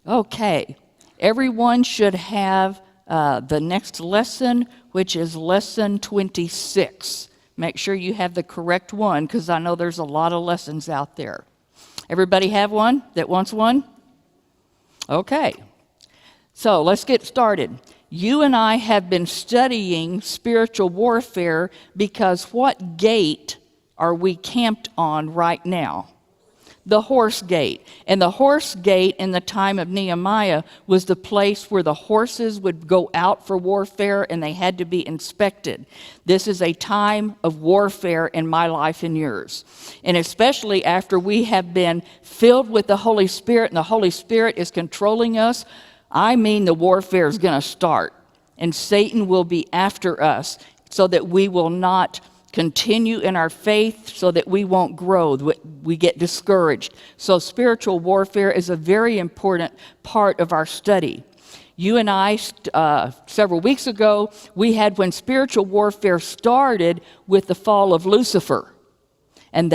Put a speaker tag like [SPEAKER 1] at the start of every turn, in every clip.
[SPEAKER 1] Okay, everyone should have the next lesson, which is lesson 26. Make sure you have the correct one, because I know there's a lot of lessons out there. Everybody have one that wants one? Okay, so let's get started. You and I have been studying spiritual warfare because what gate are we camped on right now? The horse gate. And the horse gate in the time of Nehemiah was the place where the horses would go out for warfare and they had to be inspected. This is a time of warfare in my life and yours. And especially after we have been filled with the Holy Spirit and the Holy Spirit is controlling us, I mean the warfare is going to start. And Satan will be after us so that we will not continue in our faith, so that we won't grow, we get discouraged. So spiritual warfare is a very important part of our study. You and I, several weeks ago, we had when spiritual warfare started with the fall of Lucifer. And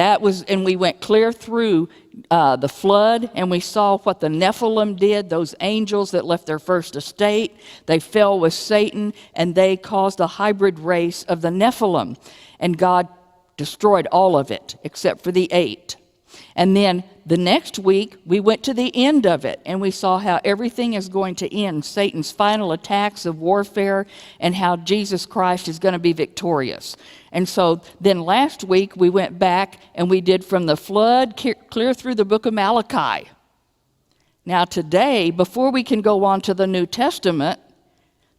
[SPEAKER 1] we went clear through the flood, and we saw what the Nephilim did, those angels that left their first estate. They fell with Satan, and they caused a hybrid race of the Nephilim. And God destroyed all of it, except for the 8. And then the next week, we went to the end of it, and we saw how everything is going to end, Satan's final attacks of warfare, and how Jesus Christ is going to be victorious. And so then last week, we went back and we did from the flood clear through the book of Malachi. Now today, before we can go on to the New Testament,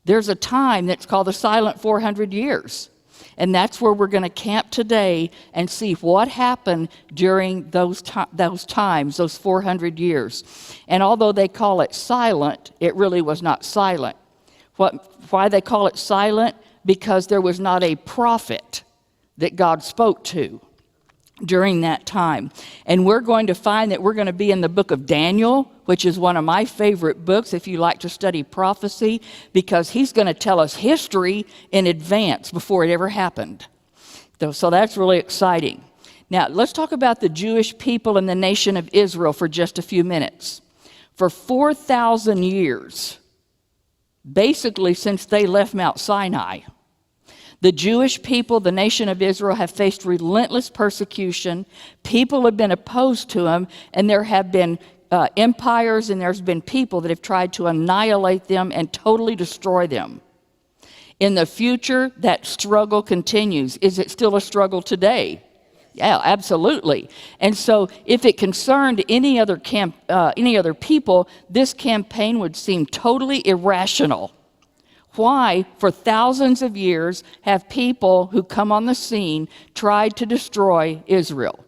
[SPEAKER 1] there's a time that's called the silent 400 years. And that's where we're going to camp today and see what happened during those times, those 400 years. And although they call it silent, it really was not silent. Why they call it silent? Because there was not a prophet that God spoke to during that time. And we're going to find that we're going to be in the book of Daniel, which is one of my favorite books if you like to study prophecy, because he's going to tell us history in advance before it ever happened. So that's really exciting. Now, let's talk about the Jewish people and the nation of Israel for just a few minutes. For 4,000 years, basically since they left Mount Sinai, the Jewish people, the nation of Israel, have faced relentless persecution. People have been opposed to them, and there have been empires, and there's been people that have tried to annihilate them and totally destroy them. In the future, that struggle continues. Is it still a struggle today? Yeah, absolutely. And so if it concerned any other people, this campaign would seem totally irrational. Why, for thousands of years, have people who come on the scene tried to destroy Israel?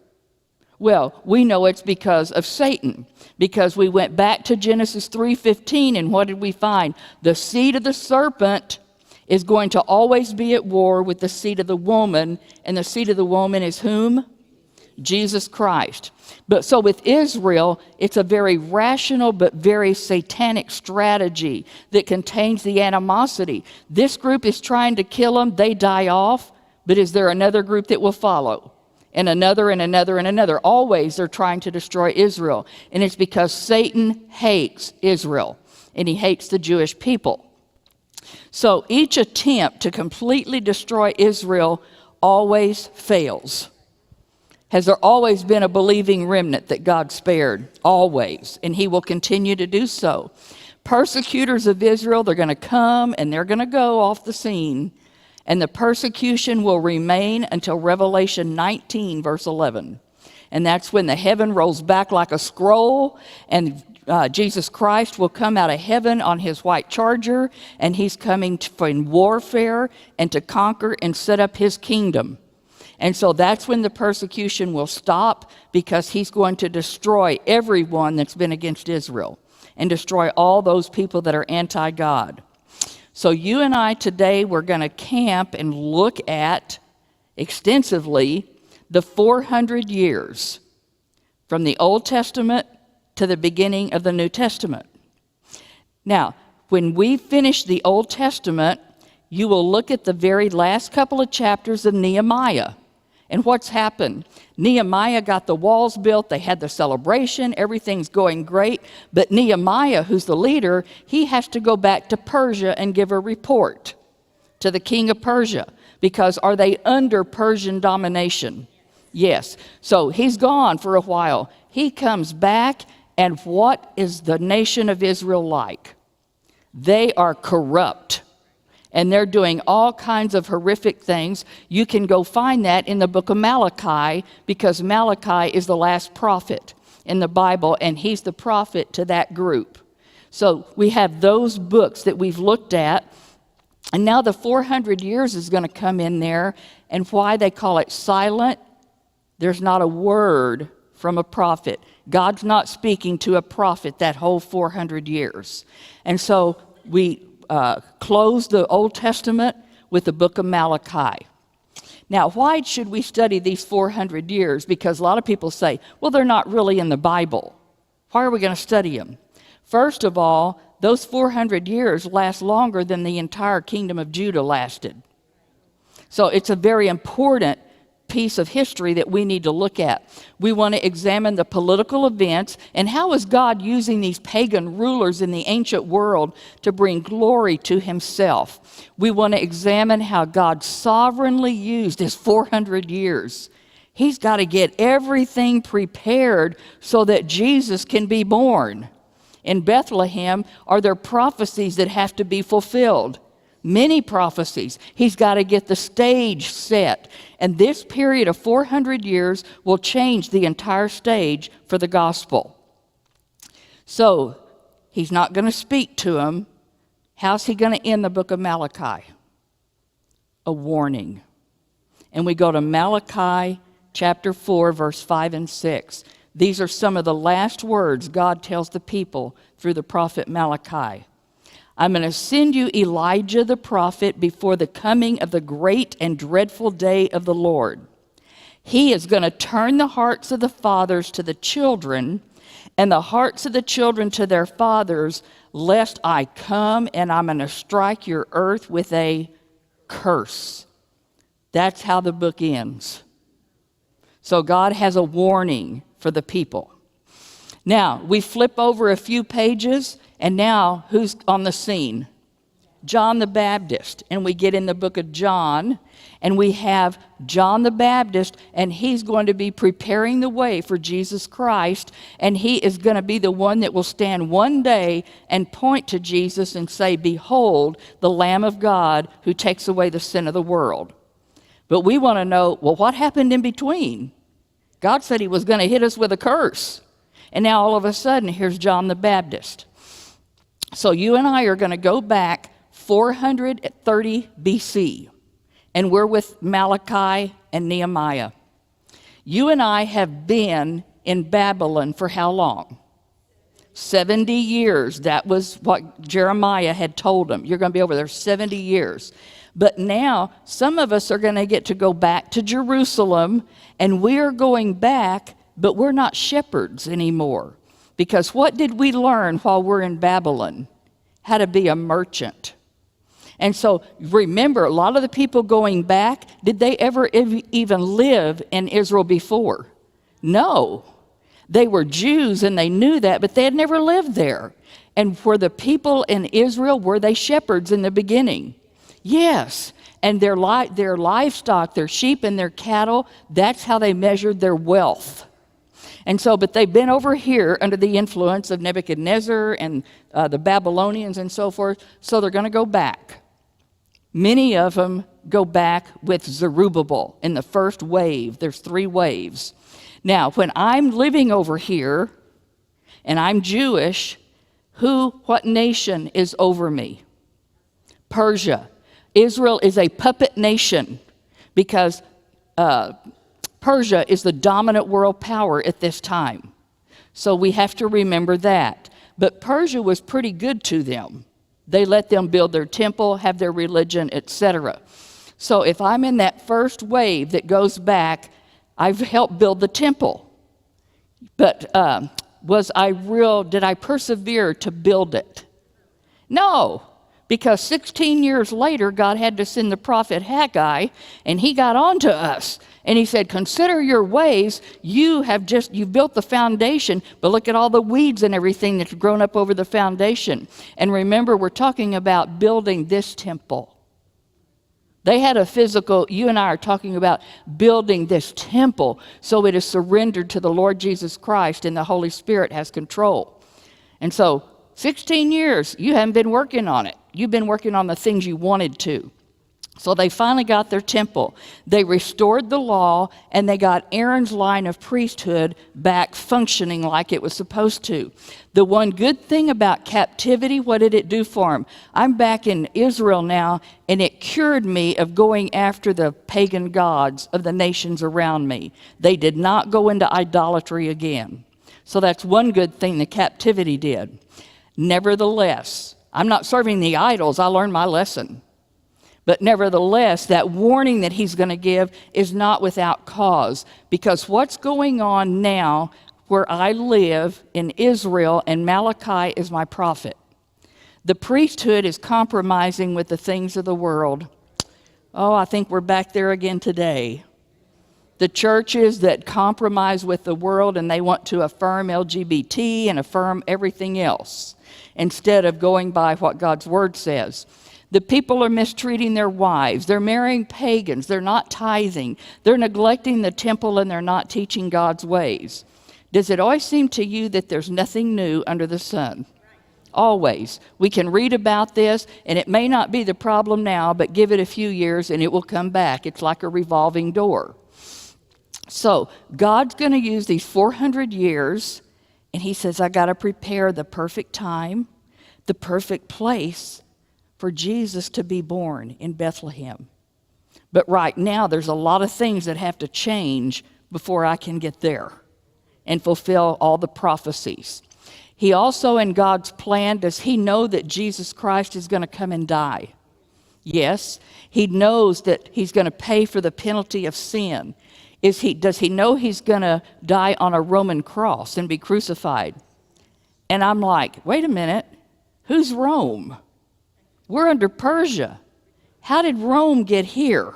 [SPEAKER 1] Well, we know it's because of Satan, because we went back to Genesis 3:15, and what did we find? The seed of the serpent is going to always be at war with the seed of the woman, and the seed of the woman is whom? Jesus Christ. But so with Israel, it's a very rational but very satanic strategy that contains the animosity. This group is trying to kill them, they die off, but is there another group that will follow? And another and another and another. Always they're trying to destroy Israel. And it's because Satan hates Israel, and he hates the Jewish people. So each attempt to completely destroy Israel always fails. Has there always been a believing remnant that God spared? Always. And he will continue to do so. Persecutors of Israel, they're going to come and they're going to go off the scene. And the persecution will remain until Revelation 19, verse 11. And that's when the heaven rolls back like a scroll, and Jesus Christ will come out of heaven on his white charger, and he's coming in warfare and to conquer and set up his kingdom. And so that's when the persecution will stop, because he's going to destroy everyone that's been against Israel and destroy all those people that are anti-God. So you and I today, we're going to camp and look at extensively the 400 years from the Old Testament to the beginning of the New Testament. Now, when we finish the Old Testament, you will look at the very last couple of chapters of Nehemiah. And what's happened? Nehemiah got the walls built. They had the celebration. Everything's going great. But Nehemiah, who's the leader, he has to go back to Persia and give a report to the king of Persia. Because are they under Persian domination? Yes. So he's gone for a while. He comes back, and what is the nation of Israel like? They are corrupt. And they're doing all kinds of horrific things. You can go find that in the book of Malachi, because Malachi is the last prophet in the Bible, and he's the prophet to that group. So we have those books that we've looked at, and now the 400 years is going to come in there, and why they call it silent, there's not a word from a prophet. God's not speaking to a prophet that whole 400 years. And so we close the Old Testament with the book of Malachi. Now, why should we study these 400 years? Because a lot of people say, well, they're not really in the Bible. Why are we going to study them? First of all, those 400 years last longer than the entire kingdom of Judah lasted. So it's a very important piece of history that we need to look at. We want to examine the political events and how is God using these pagan rulers in the ancient world to bring glory to himself. We want to examine how God sovereignly used his 400 years. He's got to get everything prepared so that Jesus can be born. In Bethlehem, are there prophecies that have to be fulfilled? Many prophecies. He's got to get the stage set. And this period of 400 years will change the entire stage for the gospel. So, he's not going to speak to him. How's he going to end the book of Malachi? A warning. And we go to Malachi chapter 4, verse 5 and 6. These are some of the last words God tells the people through the prophet Malachi. I'm going to send you Elijah the prophet before the coming of the great and dreadful day of the Lord. He is going to turn the hearts of the fathers to the children and the hearts of the children to their fathers, lest I come and I'm going to strike your earth with a curse. That's how the book ends. So God has a warning for the people. Now, we flip over a few pages, and now who's on the scene? John the Baptist. And we get in the book of John, and we have John the Baptist, and he's going to be preparing the way for Jesus Christ, and he is going to be the one that will stand one day and point to Jesus and say, behold, the Lamb of God who takes away the sin of the world. But we want to know, well, what happened in between? God said he was going to hit us with a curse. And now all of a sudden, here's John the Baptist. So you and I are going to go back 430 BC. And we're with Malachi and Nehemiah. You and I have been in Babylon for how long? 70 years. That was what Jeremiah had told them. You're going to be over there 70 years. But now, some of us are going to get to go back to Jerusalem, and we're going back, but we're not shepherds anymore. Because what did we learn while we're in Babylon? How to be a merchant. And so, remember, a lot of the people going back, did they ever even live in Israel before? No. They were Jews, and they knew that, but they had never lived there. And were the people in Israel, were they shepherds in the beginning? Yes, and their livestock, their sheep and their cattle, that's how they measured their wealth. And so, but they've been over here under the influence of Nebuchadnezzar and the Babylonians and so forth, so they're going to go back. Many of them go back with Zerubbabel in the first wave. There's 3 waves. Now, when I'm living over here and I'm Jewish, what nation is over me? Persia. Israel is a puppet nation because Persia is the dominant world power at this time. So we have to remember that. But Persia was pretty good to them. They let them build their temple, have their religion, etc. So if I'm in that first wave that goes back, I've helped build the temple. But did I persevere to build it? No. because 16 years later, God had to send the prophet Haggai, and he got on to us. And he said, consider your ways. You've built the foundation, but look at all the weeds and everything that's grown up over the foundation. And remember, we're talking about building this temple. They had a physical, you and I are talking about building this temple so it is surrendered to the Lord Jesus Christ and the Holy Spirit has control. And so 16 years, you haven't been working on it. You've been working on the things you wanted to. So they finally got their temple. They restored the law, and they got Aaron's line of priesthood back functioning like it was supposed to. The one good thing about captivity, what did it do for them? I'm back in Israel now, and it cured me of going after the pagan gods of the nations around me. They did not go into idolatry again. So that's one good thing the captivity did. Nevertheless, I'm not serving the idols. I learned my lesson. But nevertheless, that warning that he's going to give is not without cause, because what's going on now where I live in Israel, and Malachi is my prophet, the priesthood is compromising with the things of the world. Oh, I think we're back there again today. The churches that compromise with the world and they want to affirm LGBT and affirm everything else instead of going by what God's word says. The people are mistreating their wives. They're marrying pagans. They're not tithing. They're neglecting the temple, and they're not teaching God's ways. Does it always seem to you that there's nothing new under the sun? Always. We can read about this, and it may not be the problem now, but give it a few years and it will come back. It's like a revolving door. So God's going to use these 400 years, and he says, I got to prepare the perfect time, the perfect place for Jesus to be born in Bethlehem. But right now, there's a lot of things that have to change before I can get there and fulfill all the prophecies. He also, in God's plan, does he know that Jesus Christ is going to come and die? Yes. He knows that he's going to pay for the penalty of sin. Does he know he's going to die on a Roman cross and be crucified? And I'm like, wait a minute, who's Rome? We're under Persia. How did Rome get here?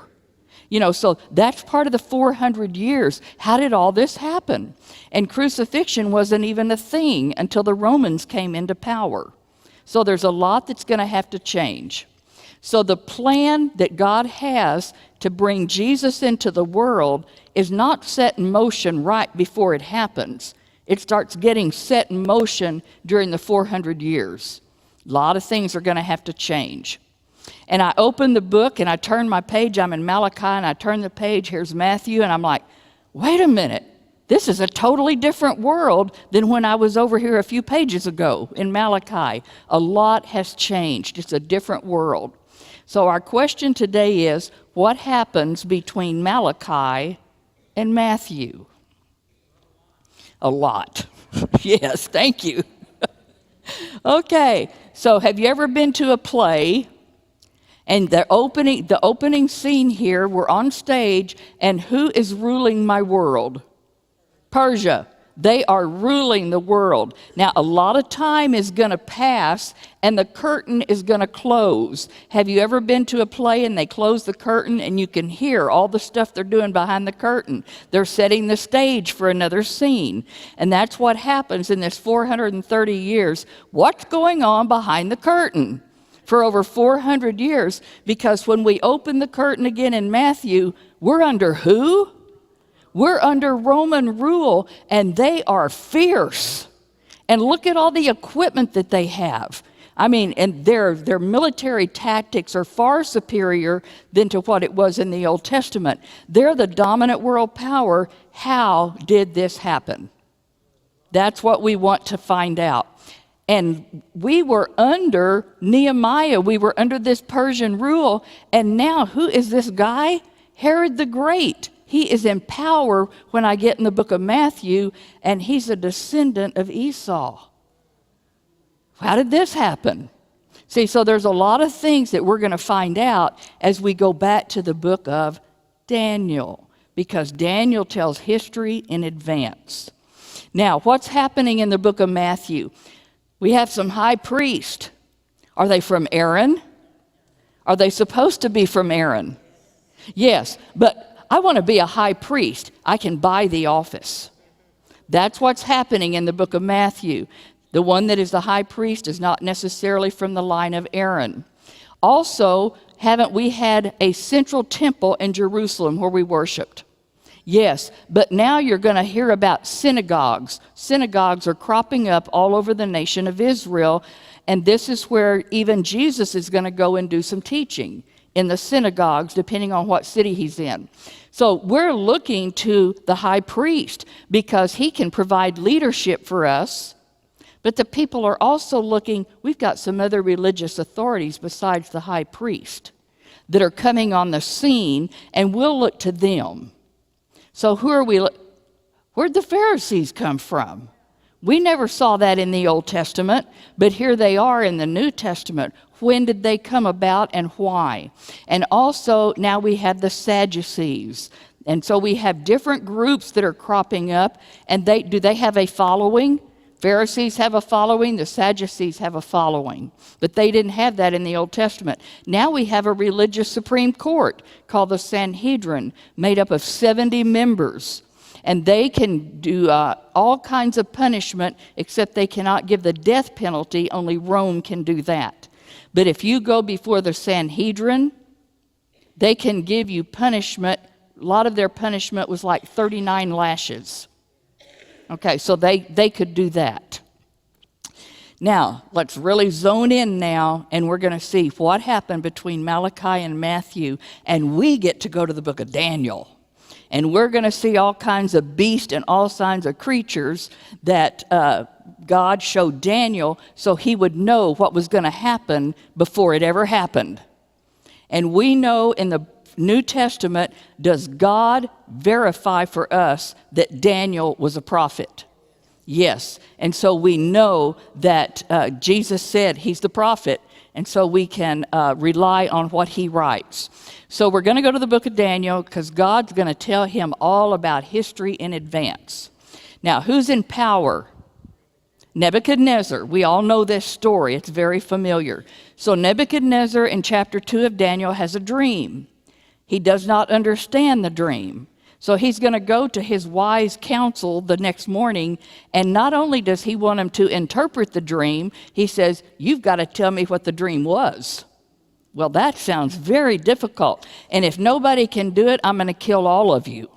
[SPEAKER 1] So that's part of the 400 years. How did all this happen? And crucifixion wasn't even a thing until the Romans came into power. So there's a lot that's going to have to change. So the plan that God has to bring Jesus into the world is not set in motion right before it happens. It starts getting set in motion during the 400 years. A lot of things are going to have to change. And I open the book and I turn my page. I'm in Malachi and I turn the page. Here's Matthew. And I'm like, wait a minute. This is a totally different world than when I was over here a few pages ago in Malachi. A lot has changed. It's a different world. So our question today is, what happens between Malachi and Matthew? A lot. Yes, thank you. Okay, so have you ever been to a play? And the opening scene here, we're on stage, and who is ruling my world? Persia. They are ruling the world. Now, a lot of time is going to pass, and the curtain is going to close. Have you ever been to a play and they close the curtain, and you can hear all the stuff they're doing behind the curtain? They're setting the stage for another scene. And that's what happens in this 430 years. What's going on behind the curtain? For over 400 years, because when we open the curtain again in Matthew, we're under who? We're under Roman rule, and they are fierce. And look at all the equipment that they have. I mean, and their military tactics are far superior than to what it was in the Old Testament. They're the dominant world power. How did this happen? That's what we want to find out. And we were under Nehemiah. We were under this Persian rule. And now, who is this guy? Herod the Great. He is in power when I get in the book of Matthew, and he's a descendant of Esau. How did this happen? See, so there's a lot of things that we're going to find out as we go back to the book of Daniel, because Daniel tells history in advance. Now, what's happening in the book of Matthew? We have some high priests. Are they from Aaron? Are they supposed to be from Aaron? Yes, but I want to be a high priest. I can buy the office. That's what's happening in the book of Matthew. The one that is the high priest is not necessarily from the line of Aaron. Also, haven't we had a central temple in Jerusalem where we worshiped? Yes, but now you're going to hear about synagogues. Synagogues are cropping up all over the nation of Israel, and this is where even Jesus is going to go and do some teaching in the synagogues, depending on what city he's in. So we're looking to the high priest because he can provide leadership for us. But the people are also looking, we've got some other religious authorities besides the high priest that are coming on the scene, and we'll look to them. So where'd the Pharisees come from? We never saw that in the Old Testament, but here they are in the New Testament. When did they come about and why? And also now we have the Sadducees. And so we have different groups that are cropping up, and do they have a following? Pharisees have a following, the Sadducees have a following. But they didn't have that in the Old Testament. Now we have a religious Supreme Court called the Sanhedrin, made up of 70 members. And they can do all kinds of punishment, except they cannot give the death penalty. Only Rome can do that. But if you go before the Sanhedrin, they can give you punishment. A lot of their punishment was like 39 lashes. Okay, so they could do that. Now, let's really zone in now, and we're going to see what happened between Malachi and Matthew, and we get to go to the book of Daniel. And we're going to see all kinds of beasts and all kinds of creatures that God showed Daniel so he would know what was going to happen before it ever happened. And we know in the New Testament, does God verify for us that Daniel was a prophet? Yes. And so we know that Jesus said he's the prophet, and so we can rely on what he writes. So we're going to go to the book of Daniel because God's going to tell him all about history in advance. Now, who's in power? Nebuchadnezzar. We all know this story. It's very familiar. So Nebuchadnezzar in chapter 2 of Daniel has a dream. He does not understand the dream. So he's going to go to his wise counsel the next morning, and not only does he want him to interpret the dream, he says, you've got to tell me what the dream was. Well, that sounds very difficult. And if nobody can do it, I'm going to kill all of you.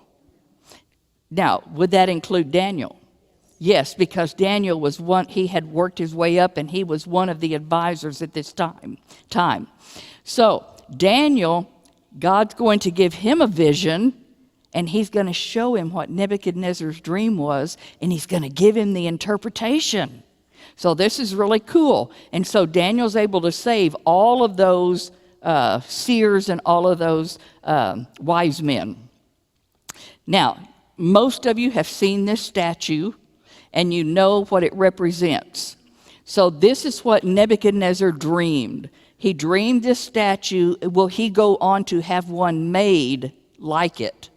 [SPEAKER 1] Now, would that include Daniel? Yes, because Daniel was he had worked his way up, and he was one of the advisors at this time. So Daniel, God's going to give him a vision, and he's going to show him what Nebuchadnezzar's dream was, and he's going to give him the interpretation. So this is really cool. And so Daniel's able to save all of those seers and all of those wise men. Now, most of you have seen this statue, and you know what it represents. So this is what Nebuchadnezzar dreamed. He dreamed this statue. Will he go on to have one made like it?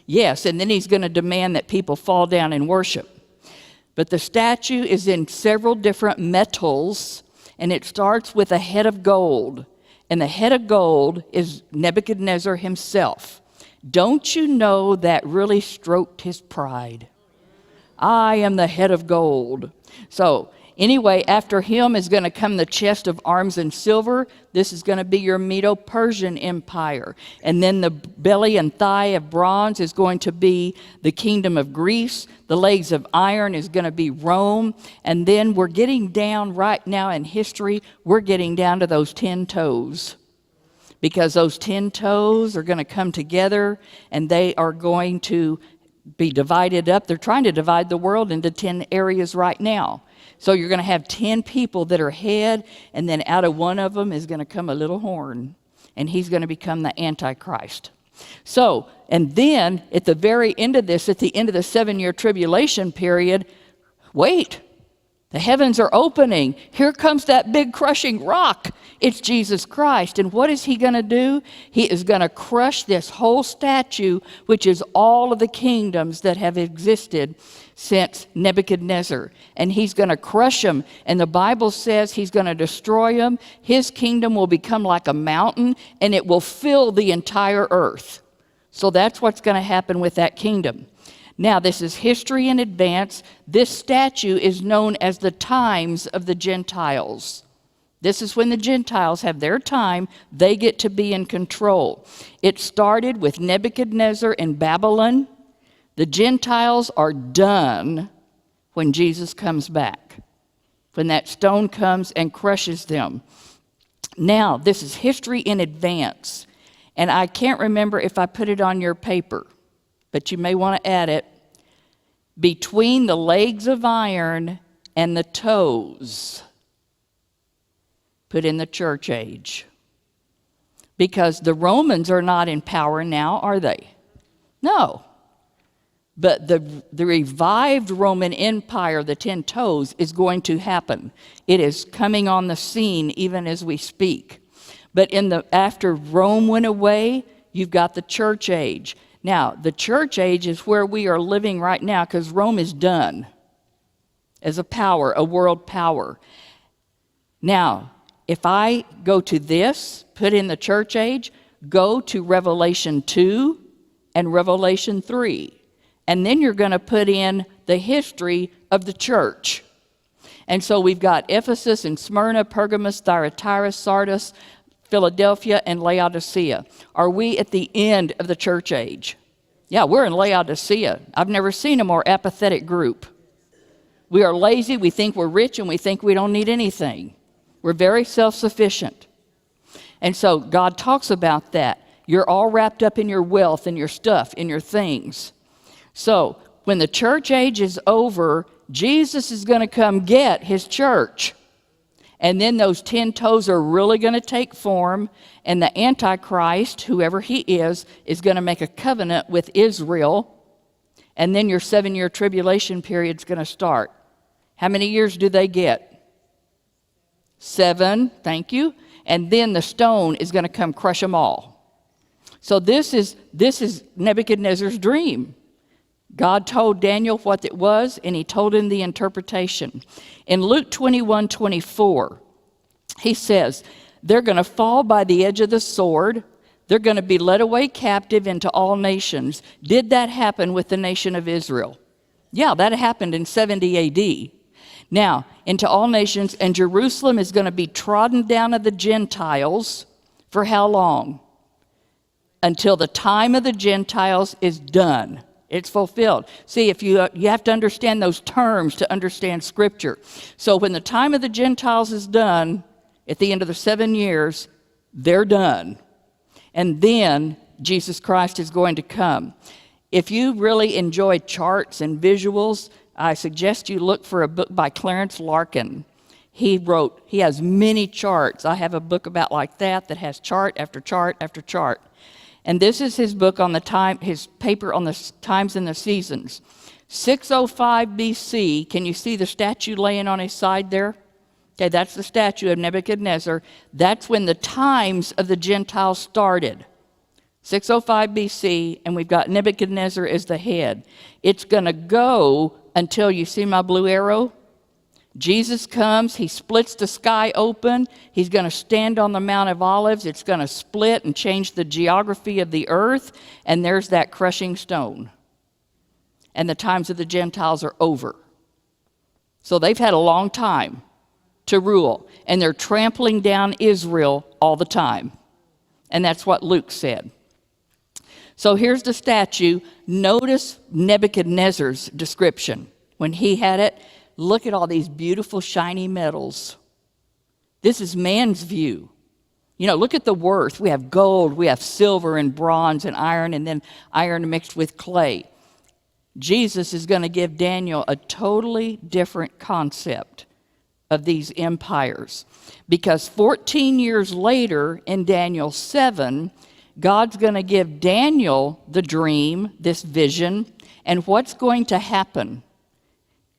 [SPEAKER 1] Yes, and then he's going to demand that people fall down and worship. But the statue is in several different metals, and it starts with a head of gold. And the head of gold is Nebuchadnezzar himself. Don't you know that really stroked his pride? I am the head of gold. So anyway, after him is going to come the chest of arms and silver. This is going to be your Medo-Persian Empire. And then the belly and thigh of bronze is going to be the kingdom of Greece. The legs of iron is going to be Rome. And then we're getting down right now in history, we're getting down to those 10 toes. Because those 10 toes are going to come together, and they are going to be divided up. They're trying to divide the world into 10 areas right now. So you're going to have 10 people that are head, and then out of one of them is going to come a little horn, and he's going to become the Antichrist. So, and then at the very end of this, at the end of the 7-year tribulation period, wait, The heavens are opening. Here comes that big crushing rock. It's Jesus Christ. And what is he going to do? He is going to crush this whole statue, which is all of the kingdoms that have existed since Nebuchadnezzar. And he's going to crush them. And the Bible says he's going to destroy them. His kingdom will become like a mountain, and it will fill the entire earth. So that's what's going to happen with that kingdom. Now, this is history in advance. This statue is known as the times of the Gentiles. This is when the Gentiles have their time. They get to be in control. It started with Nebuchadnezzar in Babylon. The Gentiles are done when Jesus comes back, when that stone comes and crushes them. Now, this is history in advance. And I can't remember if I put it on your paper, but you may want to add it. Between the legs of iron and the toes, put in the church age. Because the Romans are not in power now, are they? No. But the revived Roman Empire, the 10 toes, is going to happen. It is coming on the scene even as we speak. But after Rome went away, you've got the church age. Now, the church age is where we are living right now because Rome is done as a power, a world power. Now, if I go to this, put in the church age, go to Revelation 2 and Revelation 3. And then you're going to put in the history of the church. And so we've got Ephesus and Smyrna, Pergamos, Thyatira, Sardis, Philadelphia, and Laodicea. Are we at the end of the church age? Yeah, we're in Laodicea. I've never seen a more apathetic group. We are lazy, we think we're rich, and we think we don't need anything. We're very self-sufficient. And so God talks about that. You're all wrapped up in your wealth and your stuff, in your things. So when the church age is over, Jesus is going to come get his church. And then those 10 toes are really going to take form, and the Antichrist, whoever he is going to make a covenant with Israel, and then your 7-year tribulation period is going to start. How many years do they get? 7, thank you. And then the stone is going to come crush them all. So this is Nebuchadnezzar's dream. God told Daniel what it was, and he told him the interpretation. In Luke 21:24, he says, they're going to fall by the edge of the sword. They're going to be led away captive into all nations. Did that happen with the nation of Israel? Yeah, that happened in 70 AD. Now, into all nations, and Jerusalem is going to be trodden down of the Gentiles for how long? Until the time of the Gentiles is done. It's fulfilled. See, if you have to understand those terms to understand Scripture. So when the time of the Gentiles is done, at the end of the 7 years, they're done. And then Jesus Christ is going to come. If you really enjoy charts and visuals, I suggest you look for a book by Clarence Larkin. He has many charts. I have a book about like that has chart after chart after chart. And this is his book on his paper on the times and the seasons. 605 BC, can you see the statue laying on his side there? Okay, that's the statue of Nebuchadnezzar. That's when the times of the Gentiles started. 605 BC, and we've got Nebuchadnezzar as the head. It's going to go until, you see my blue arrow? Jesus comes, he splits the sky open, he's going to stand on the Mount of Olives, it's going to split and change the geography of the earth, and there's that crushing stone. And the times of the Gentiles are over. So they've had a long time to rule, and they're trampling down Israel all the time. And that's what Luke said. So here's the statue. Notice Nebuchadnezzar's description. When he had it, look at all these beautiful shiny metals. This is man's view. You know, look at the worth. We have gold, we have silver and bronze and then iron mixed with clay. Jesus is going to give Daniel a totally different concept of these empires. Because 14 years later in Daniel 7, God's going to give Daniel the dream, this vision, and what's going to happen.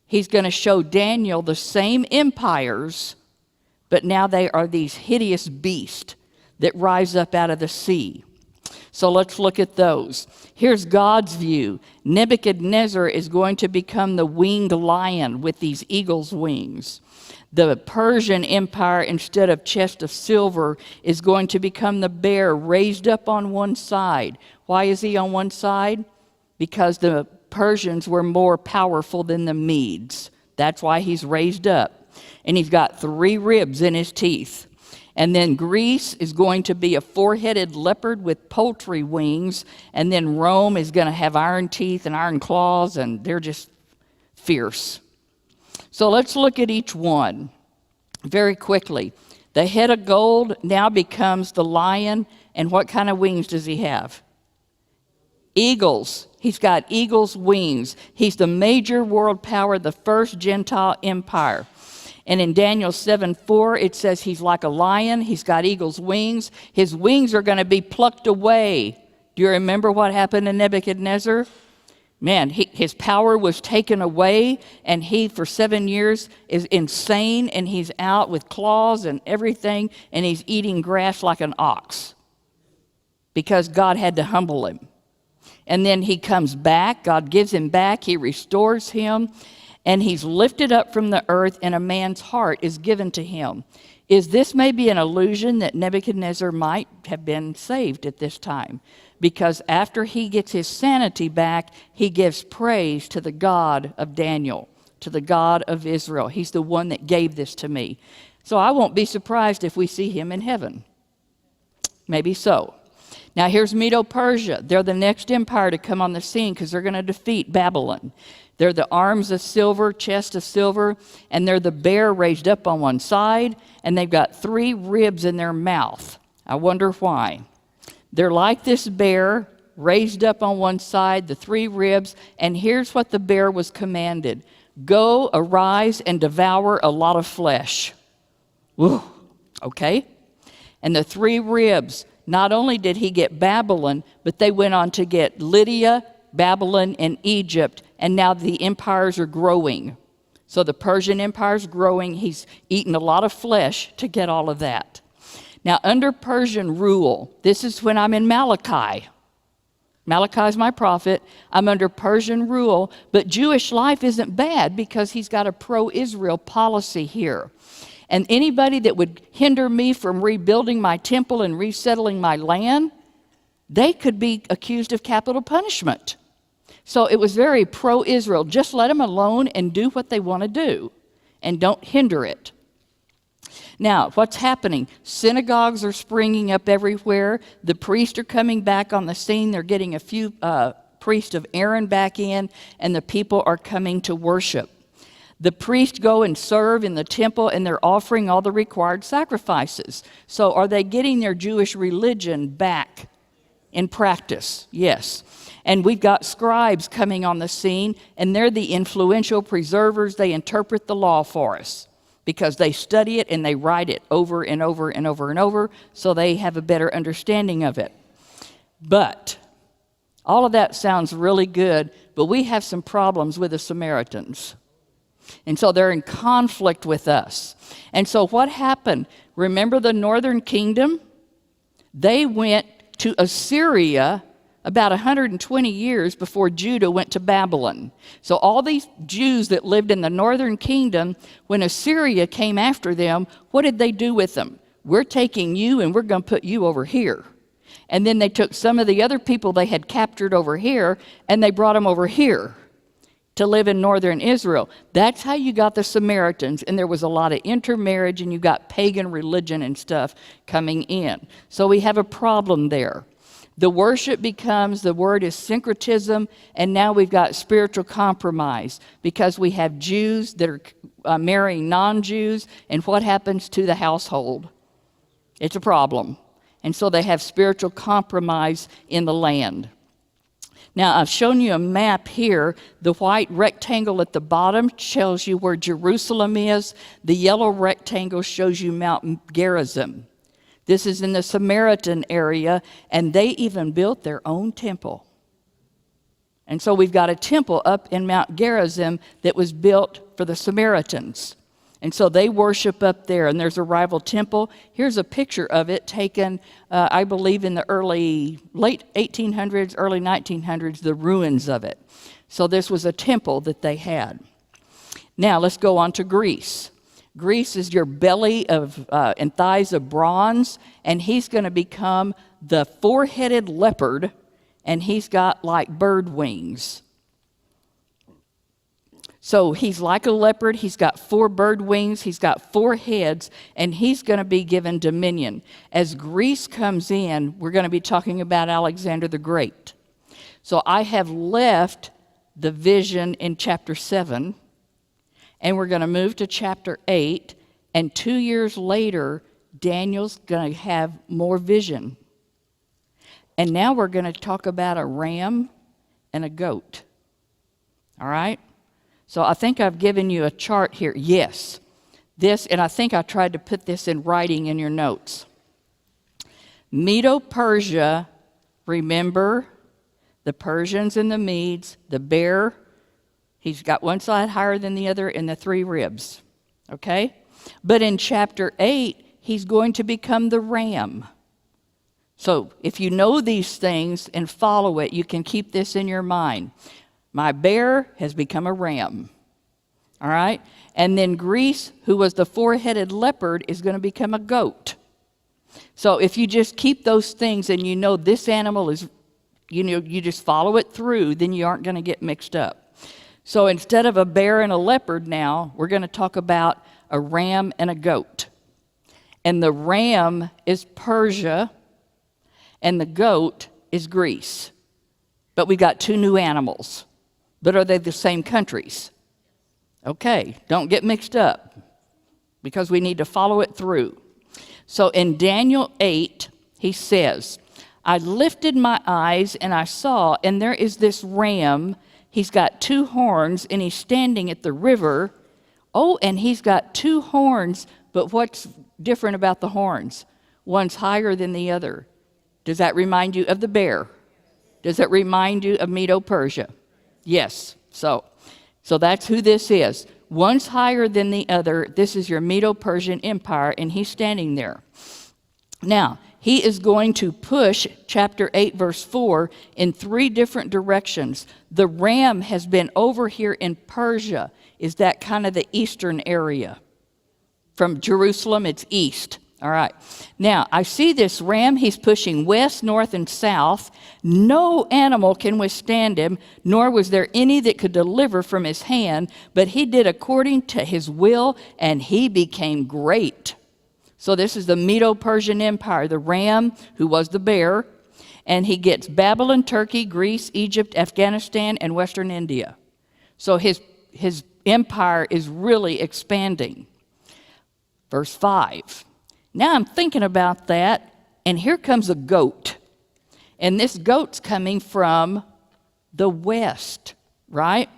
[SPEAKER 1] He's going to show Daniel the same empires, but now they are these hideous beasts that rise up out of the sea. So let's look at those. Here's God's view. Nebuchadnezzar is going to become the winged lion with these eagle's wings. The Persian Empire, instead of chest of silver, is going to become the bear raised up on one side. Why is he on one side? Because the Persians were more powerful than the Medes. That's why he's raised up. And he's got 3 ribs in his teeth. And then Greece is going to be a 4-headed leopard with poultry wings. And then Rome is going to have iron teeth and iron claws, and they're just fierce. So let's look at each one very quickly. The head of gold now becomes the lion. And what kind of wings does he have? Eagles. He's got eagle's wings. He's the major world power, the first Gentile empire. And in Daniel 7:4, it says he's like a lion. He's got eagle's wings. His wings are going to be plucked away. Do you remember what happened to Nebuchadnezzar? Man, his power was taken away, and he, for 7 years, is insane, and he's out with claws and everything, and he's eating grass like an ox because God had to humble him. And then he comes back. God gives him back. He restores him. And he's lifted up from the earth, and a man's heart is given to him. Is this maybe an illusion that Nebuchadnezzar might have been saved at this time? Because after he gets his sanity back, he gives praise to the God of Daniel, to the God of Israel. He's the one that gave this to me. So I won't be surprised if we see him in heaven. Maybe so. Now here's Medo-Persia. They're the next empire to come on the scene because they're going to defeat Babylon. They're the arms of silver, chest of silver, and they're the bear raised up on one side, and they've got 3 ribs in their mouth. I wonder why. They're like this bear, raised up on one side, the 3 ribs, and here's what the bear was commanded. Go, arise, and devour a lot of flesh. Woo, okay? And the 3 ribs, not only did he get Babylon, but they went on to get Lydia, Babylon, and Egypt, and now the empires are growing. So the Persian Empire is growing. He's eaten a lot of flesh to get all of that. Now, under Persian rule, this is when I'm in Malachi. Malachi is my prophet. I'm under Persian rule, but Jewish life isn't bad because he's got a pro-Israel policy here. And anybody that would hinder me from rebuilding my temple and resettling my land, they could be accused of capital punishment. So it was very pro-Israel. Just let them alone and do what they want to do, and don't hinder it. Now, what's happening? Synagogues are springing up everywhere. The priests are coming back on the scene. They're getting a few priests of Aaron back in, and the people are coming to worship. The priests go and serve in the temple, and they're offering all the required sacrifices. So are they getting their Jewish religion back in practice? Yes. And we've got scribes coming on the scene, and they're the influential preservers. They interpret the law for us because they study it and they write it over and over and over and over, so they have a better understanding of it. But all of that sounds really good, but we have some problems with the Samaritans. And so they're in conflict with us. And so what happened? Remember the northern kingdom? They went to Assyria about 120 years before Judah went to Babylon. So all these Jews that lived in the northern kingdom, when Assyria came after them, what did they do with them? We're taking you and we're going to put you over here. And then they took some of the other people they had captured over here and they brought them over here to live in northern Israel. That's how you got the Samaritans, and there was a lot of intermarriage, and you got pagan religion and stuff coming in. So we have a problem there. The worship becomes, the word is syncretism, and now we've got spiritual compromise because we have Jews that are marrying non-Jews, and what happens to the household? It's a problem. And so they have spiritual compromise in the land. Now, I've shown you a map here. The white rectangle at the bottom tells you where Jerusalem is. The yellow rectangle shows you Mount Gerizim. This is in the Samaritan area, and they even built their own temple. And so we've got a temple up in Mount Gerizim that was built for the Samaritans. And so they worship up there, and there's a rival temple. Here's a picture of it taken, I believe, in the late 1800s, early 1900s, the ruins of it. So this was a temple that they had. Now let's go on to Greece. Greece is your belly and thighs of bronze, and he's going to become the four-headed leopard, and he's got like bird wings. So he's like a leopard, he's got 4 bird wings, he's got 4 heads, and he's going to be given dominion. As Greece comes in, we're going to be talking about Alexander the Great. So I have left the vision in chapter 7, and we're going to move to chapter 8, and 2 years later, Daniel's going to have more vision. And now we're going to talk about a ram and a goat. All right? So I think I've given you a chart here. Yes. This, and I think I tried to put this in writing in your notes. Medo-Persia, remember, the Persians and the Medes, the bear, he's got one side higher than the other and the 3 ribs. Okay? But in chapter 8, he's going to become the ram. So if you know these things and follow it, you can keep this in your mind. My bear has become a ram. All right? And then Greece, who was the 4-headed leopard, is going to become a goat. So if you just keep those things and you know this animal is, you just follow it through, then you aren't going to get mixed up. So instead of a bear and a leopard now, we're going to talk about a ram and a goat. And the ram is Persia, and the goat is Greece. But we got 2 new animals. But are they the same countries? Okay, don't get mixed up because we need to follow it through. So in Daniel 8, he says, I lifted my eyes and I saw, and there is this ram. He's got 2 horns and he's standing at the river. Oh, and he's got 2 horns, but what's different about the horns? One's higher than the other. Does that remind you of the bear? Does it remind you of Medo-Persia? Yes, so that's who this is. One's higher than the other. This is your Medo-Persian Empire, and he's standing there. Now, he is going to push chapter 8, verse 4 in 3 different directions. The ram has been over here in Persia. Is that kind of the eastern area? From Jerusalem, it's east. All right. Now, I see this ram. He's pushing west, north, and south. No animal can withstand him, nor was there any that could deliver from his hand, but he did according to his will, and he became great. So this is the Medo-Persian Empire, the ram who was the bear, and he gets Babylon, Turkey, Greece, Egypt, Afghanistan, and Western India. So his empire is really expanding. Verse 5. Now I'm thinking about that, and here comes a goat. And this goat's coming from the west, right?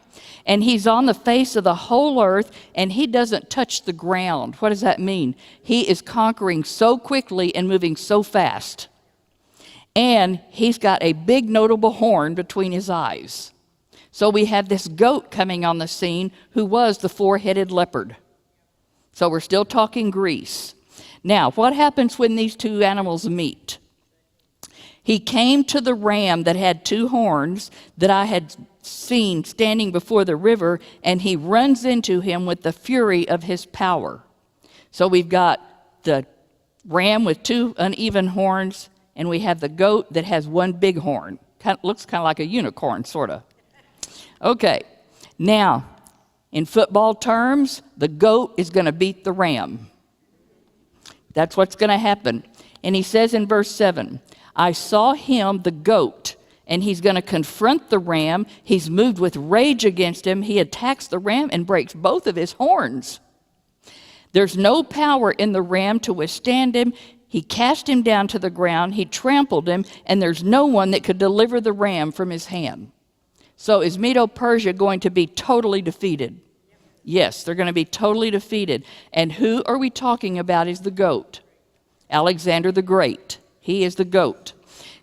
[SPEAKER 1] And he's on the face of the whole earth, and he doesn't touch the ground. What does that mean? He is conquering so quickly and moving so fast. And he's got a big notable horn between his eyes. So we have this goat coming on the scene who was the 4-headed leopard. So we're still talking Greece. Now, what happens when these 2 animals meet? He came to the ram that had 2 horns that I had seen standing before the river, and he runs into him with the fury of his power. So we've got the ram with 2 uneven horns, and we have the goat that has 1 big horn. Looks kind of like a unicorn, sort of. Okay, now, in football terms, the goat is going to beat the ram. That's what's going to happen. And he says in verse 7, I saw him, the goat, and he's going to confront the ram. He's moved with rage against him. He attacks the ram and breaks both of his horns. There's no power in the ram to withstand him. He cast him down to the ground. He trampled him, and there's no one that could deliver the ram from his hand. So is Medo-Persia going to be totally defeated? Yes, they're going to be totally defeated. And who are we talking about is the goat? Alexander the Great. He is the goat.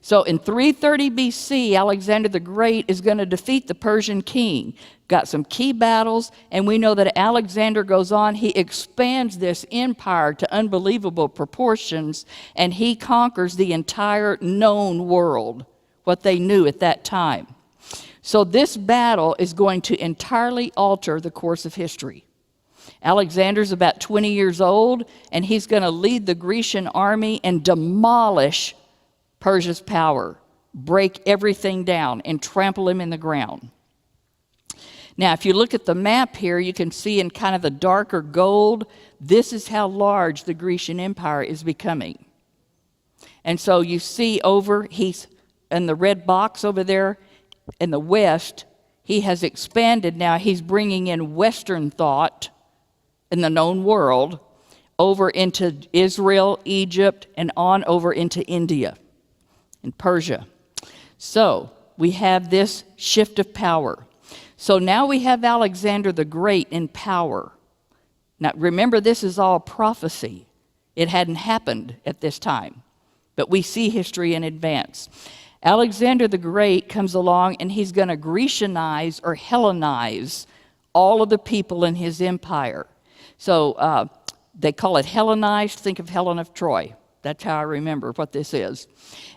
[SPEAKER 1] So in 330 BC, Alexander the Great is going to defeat the Persian king. Got some key battles, and we know that Alexander goes on. He expands this empire to unbelievable proportions, and he conquers the entire known world, what they knew at that time. So this battle is going to entirely alter the course of history. Alexander's about 20 years old, and he's going to lead the Grecian army and demolish Persia's power, break everything down, and trample him in the ground. Now, if you look at the map here, you can see in kind of the darker gold, this is how large the Grecian Empire is becoming. And so you see he's in the red box over there in the west, he has expanded now. He's bringing in Western thought in the known world over into Israel, Egypt, and on over into India and Persia. So we have this shift of power. So now we have Alexander the Great in power. Now remember, this is all prophecy. It hadn't happened at this time, but we see history in advance. Alexander the Great comes along, and he's going to Grecianize or Hellenize all of the people in his empire. So they call it Hellenized. Think of Helen of Troy. That's how I remember what this is.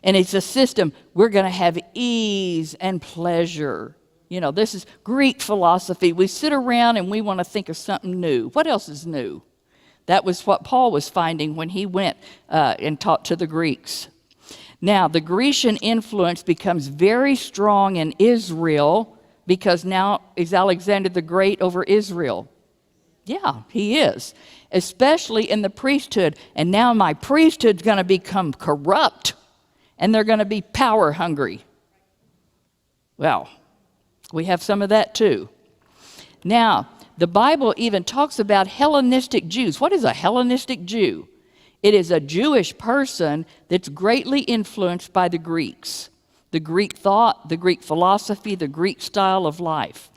[SPEAKER 1] And it's a system. We're going to have ease and pleasure. You know, this is Greek philosophy. We sit around and we want to think of something new. What else is new? That was what Paul was finding when he went and taught to the Greeks. Now, the Grecian influence becomes very strong in Israel because now is Alexander the Great over Israel. Yeah, he is, especially in the priesthood. And now my priesthood's going to become corrupt, and they're going to be power hungry. Well, we have some of that too. Now, the Bible even talks about Hellenistic Jews. What is a Hellenistic Jew? It is a Jewish person that's greatly influenced by the Greeks, the Greek thought, the Greek philosophy, the Greek style of life.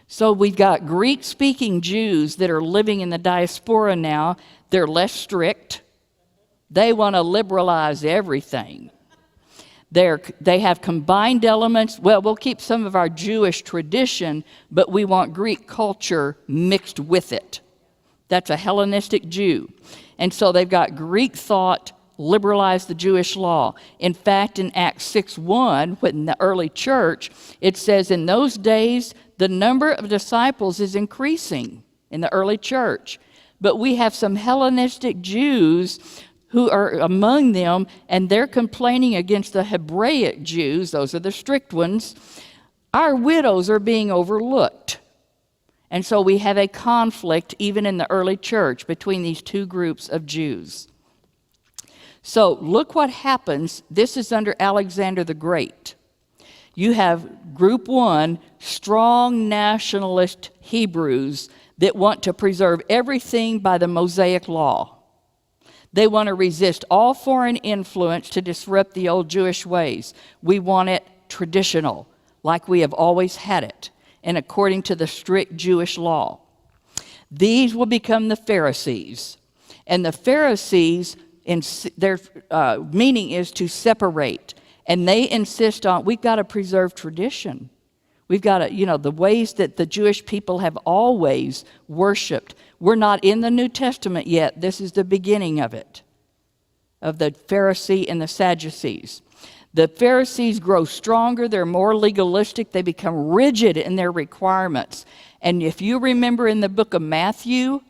[SPEAKER 1] So we've got Greek-speaking Jews that are living in the diaspora now. They're less strict. They want to liberalize everything. They have combined elements. Well, we'll keep some of our Jewish tradition, but we want Greek culture mixed with it. That's a Hellenistic Jew. And so they've got Greek thought, liberalize the Jewish law. In fact, in Acts 6:1, in the early church, it says in those days, the number of disciples is increasing in the early church. But we have some Hellenistic Jews who are among them, and they're complaining against the Hebraic Jews. Those are the strict ones. Our widows are being overlooked. And so we have a conflict even in the early church between these two groups of Jews. So look what happens. This is under Alexander the Great. You have group one, strong nationalist Hebrews that want to preserve everything by the Mosaic law. They want to resist all foreign influence to disrupt the old Jewish ways. We want it traditional, like we have always had it, and according to the strict Jewish law. These will become the Pharisees. And the Pharisees, their meaning is to separate. And they insist on, we've got to preserve tradition. We've got to, the ways that the Jewish people have always worshiped. We're not in the New Testament yet. This is the beginning of it, of the Pharisee and the Sadducees. The Pharisees grow stronger. They're more legalistic. They become rigid in their requirements. And if you remember in the book of Matthew,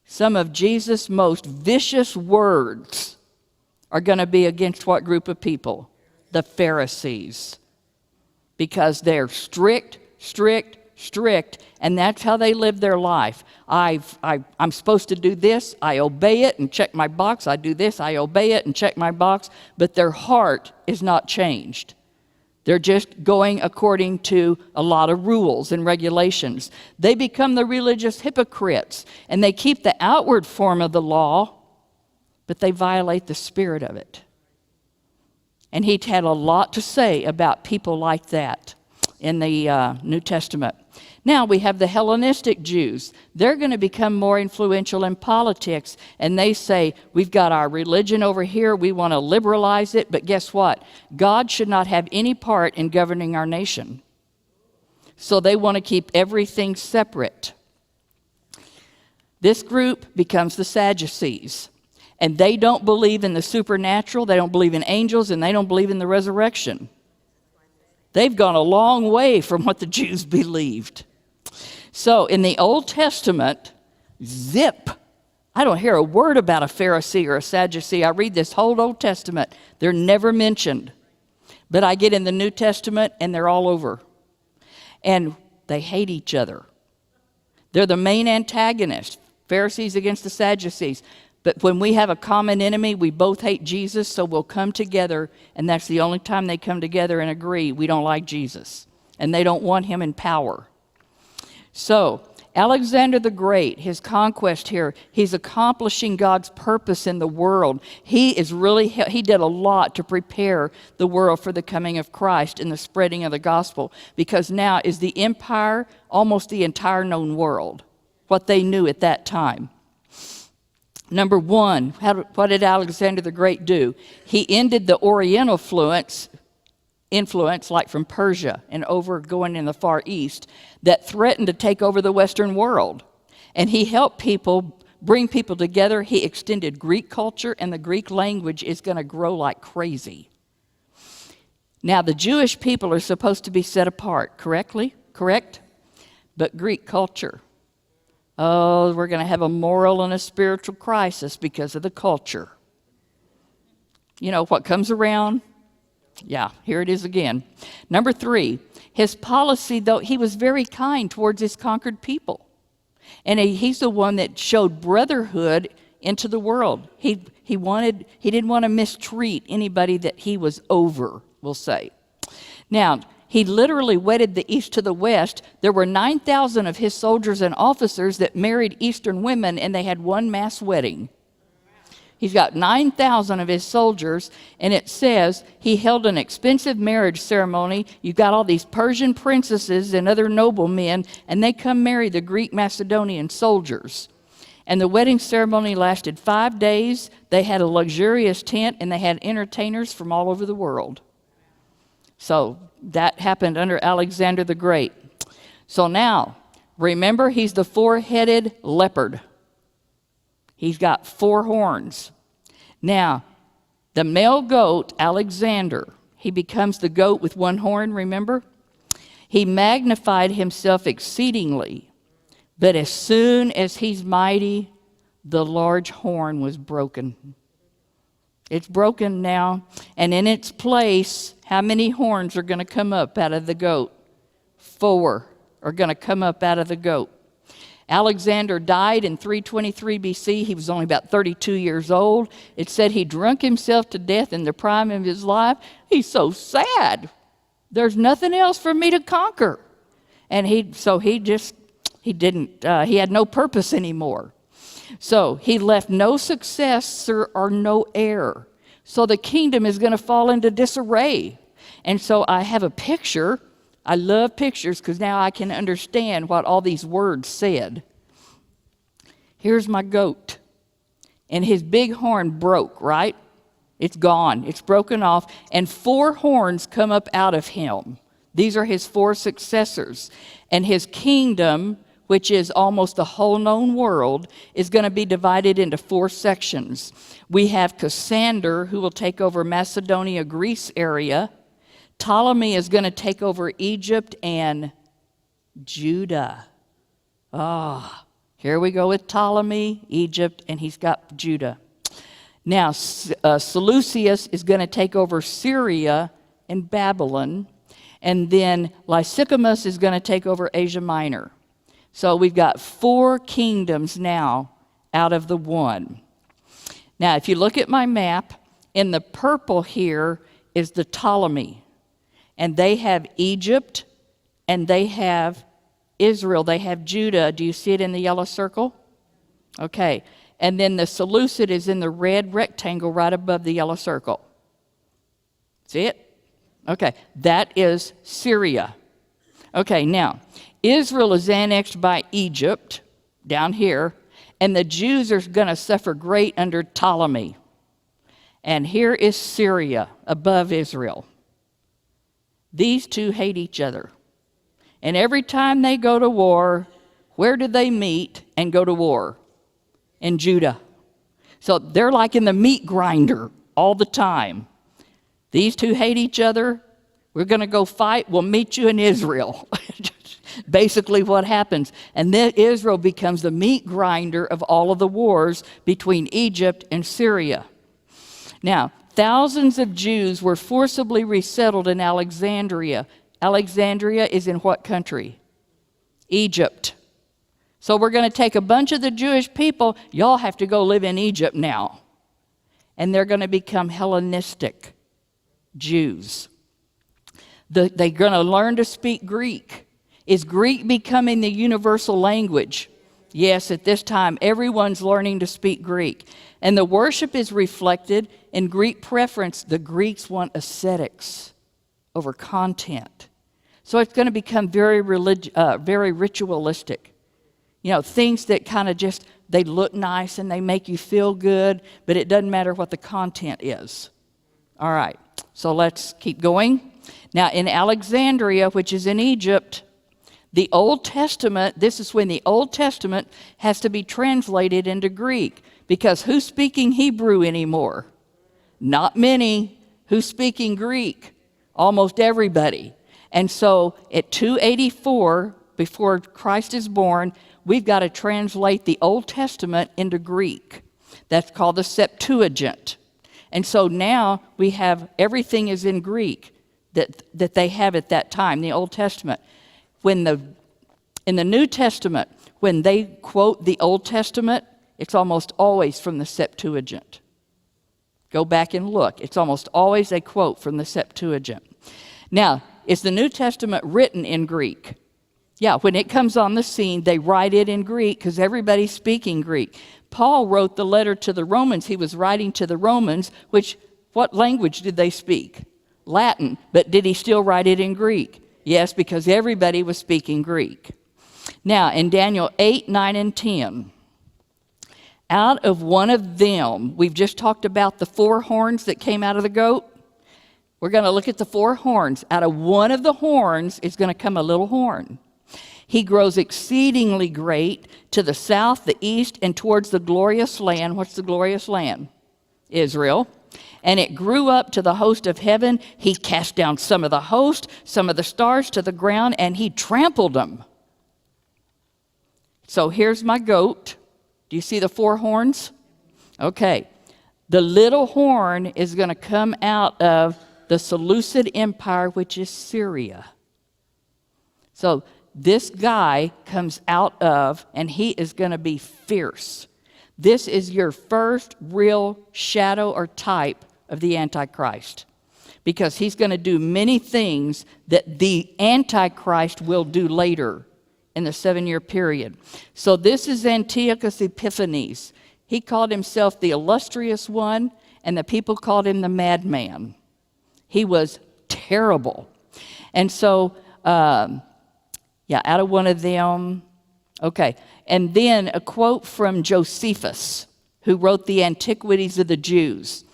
[SPEAKER 1] some of Jesus' most vicious words are going to be against what group of people? The Pharisees. Because they're strict, and that's how they live their life. I'm supposed to do this, I obey it and check my box. I do this, I obey it and check my box. But their heart is not changed. They're just going according to a lot of rules and regulations. They become the religious hypocrites, and they keep the outward form of the law, but they violate the spirit of it. And he had a lot to say about people like that in the New Testament. Now we have the Hellenistic Jews. They're going to become more influential in politics, and they say, we've got our religion over here, we want to liberalize it, but guess what? God should not have any part in governing our nation. So they want to keep everything separate. This group becomes the Sadducees, and they don't believe in the supernatural, they don't believe in angels, and they don't believe in the resurrection. They've gone a long way from what the Jews believed. So in the Old Testament, zip. I don't hear a word about a Pharisee or a Sadducee. I read this whole Old Testament. They're never mentioned. But I get in the New Testament and they're all over. And they hate each other. They're the main antagonists, Pharisees against the Sadducees. But when we have a common enemy, we both hate Jesus, so we'll come together, and that's the only time they come together and agree we don't like Jesus. And they don't want him in power. So, Alexander the Great, his conquest here, he's accomplishing God's purpose in the world. He did a lot to prepare the world for the coming of Christ and the spreading of the gospel, because now is the empire almost the entire known world, what they knew at that time. Number one, what did Alexander the Great do? He ended the Oriental influence, like from Persia and over going in the Far East, that threatened to take over the Western world. And he helped bring people together. He extended Greek culture, and the Greek language is going to grow like crazy. Now, the Jewish people are supposed to be set apart, correct? But Greek culture, we're going to have a moral and a spiritual crisis because of the culture. You know what comes around? Yeah, here it is again. Number 3, his policy, though, he was very kind towards his conquered people. And he's the one that showed brotherhood into the world. He didn't want to mistreat anybody that he was over, we'll say. Now, he literally wedded the East to the West. There were 9,000 of his soldiers and officers that married Eastern women, and they had one mass wedding. He's got 9,000 of his soldiers, and it says he held an expensive marriage ceremony. You've got all these Persian princesses and other noblemen, and they come marry the Greek Macedonian soldiers. And the wedding ceremony lasted 5 days. They had a luxurious tent, and they had entertainers from all over the world. So that happened under Alexander the Great. So now, remember, he's the 4-headed leopard. He's got 4 horns. Now, the male goat, Alexander, he becomes the goat with 1 horn, remember? He magnified himself exceedingly, but as soon as he's mighty, the large horn was broken. It's broken now, and in its place, how many horns are going to come up out of the goat? 4 are going to come up out of the goat. Alexander died in 323 BC. He was only about 32 years old. It said he drunk himself to death in the prime of his life. He's so sad. There's nothing else for me to conquer. And he had no purpose anymore. So he left no successor or no heir. So the kingdom is going to fall into disarray. And so I have a picture. I love pictures because now I can understand what all these words said. Here's my goat. And his big horn broke, right? It's gone. It's broken off. And 4 horns come up out of him. These are his 4 successors. And his kingdom, which is almost the whole known world, is going to be divided into 4 sections. We have Cassander, who will take over Macedonia, Greece area. Ptolemy is going to take over Egypt and Judah. Here we go with Ptolemy, Egypt, and he's got Judah. Now, Seleucus is going to take over Syria and Babylon, and then Lysicamus is going to take over Asia Minor. So we've got 4 kingdoms now out of the 1. Now, if you look at my map, in the purple here is the Ptolemy. And they have Egypt, and they have Israel. They have Judah. Do you see it in the yellow circle? Okay. And then the Seleucid is in the red rectangle right above the yellow circle. See it? Okay. That is Syria. Okay, now, Israel is annexed by Egypt down here, and the Jews are going to suffer great under Ptolemy. And here is Syria above Israel. These two hate each other. And every time they go to war, where do they meet and go to war? In Judah. So they're like in the meat grinder all the time. These two hate each other. We're going to go fight. We'll meet you in Israel. Basically what happens. And then Israel becomes the meat grinder of all of the wars between Egypt and Syria. Now, thousands of Jews were forcibly resettled in Alexandria. Alexandria is in what country? Egypt. So we're going to take a bunch of the Jewish people. Y'all have to go live in Egypt now. And they're going to become Hellenistic Jews. They're going to learn to speak Greek. Is Greek becoming the universal language? Yes, at this time, everyone's learning to speak Greek. And the worship is reflected in Greek preference. The Greeks want ascetics over content. So it's going to become very ritualistic. You know, things that kind of just, they look nice and they make you feel good, but it doesn't matter what the content is. All right, so let's keep going. Now, in Alexandria, which is in Egypt, the Old Testament, this is when the Old Testament has to be translated into Greek. Because who's speaking Hebrew anymore? Not many. Who's speaking Greek? Almost everybody. And so at 284, before Christ is born, we've got to translate the Old Testament into Greek. That's called the Septuagint. And so now we have, everything is in Greek that they have at that time, the Old Testament. In the New Testament, when they quote the Old Testament, it's almost always from the Septuagint. Go back and look. It's almost always a quote from the Septuagint. Now, is the New Testament written in Greek? Yeah, when it comes on the scene, they write it in Greek because everybody's speaking Greek. Paul wrote the letter to the Romans. He was writing to the Romans, what language did they speak? Latin. But did he still write it in Greek? Yes, because everybody was speaking Greek. Now, in Daniel 8, 9, and 10, out of one of them, we've just talked about the 4 horns that came out of the goat. We're going to look at the 4 horns. Out of one of the horns is going to come a little horn. He grows exceedingly great to the south, the east, and towards the glorious land. What's the glorious land? Israel. And it grew up to the host of heaven. He cast down some of the host, some of the stars to the ground, and he trampled them. So here's my goat. Do you see the 4 horns? Okay. The little horn is going to come out of the Seleucid Empire, which is Syria. So this guy comes out of, and he is going to be fierce. This is your first real shadow or type of the Antichrist, because he's going to do many things that the Antichrist will do later in the 7-year period. So this is Antiochus Epiphanes. He called himself the illustrious one, and the people called him the madman. He was terrible. And so, out of one of them. Okay, and then a quote from Josephus, who wrote the Antiquities of the Jews.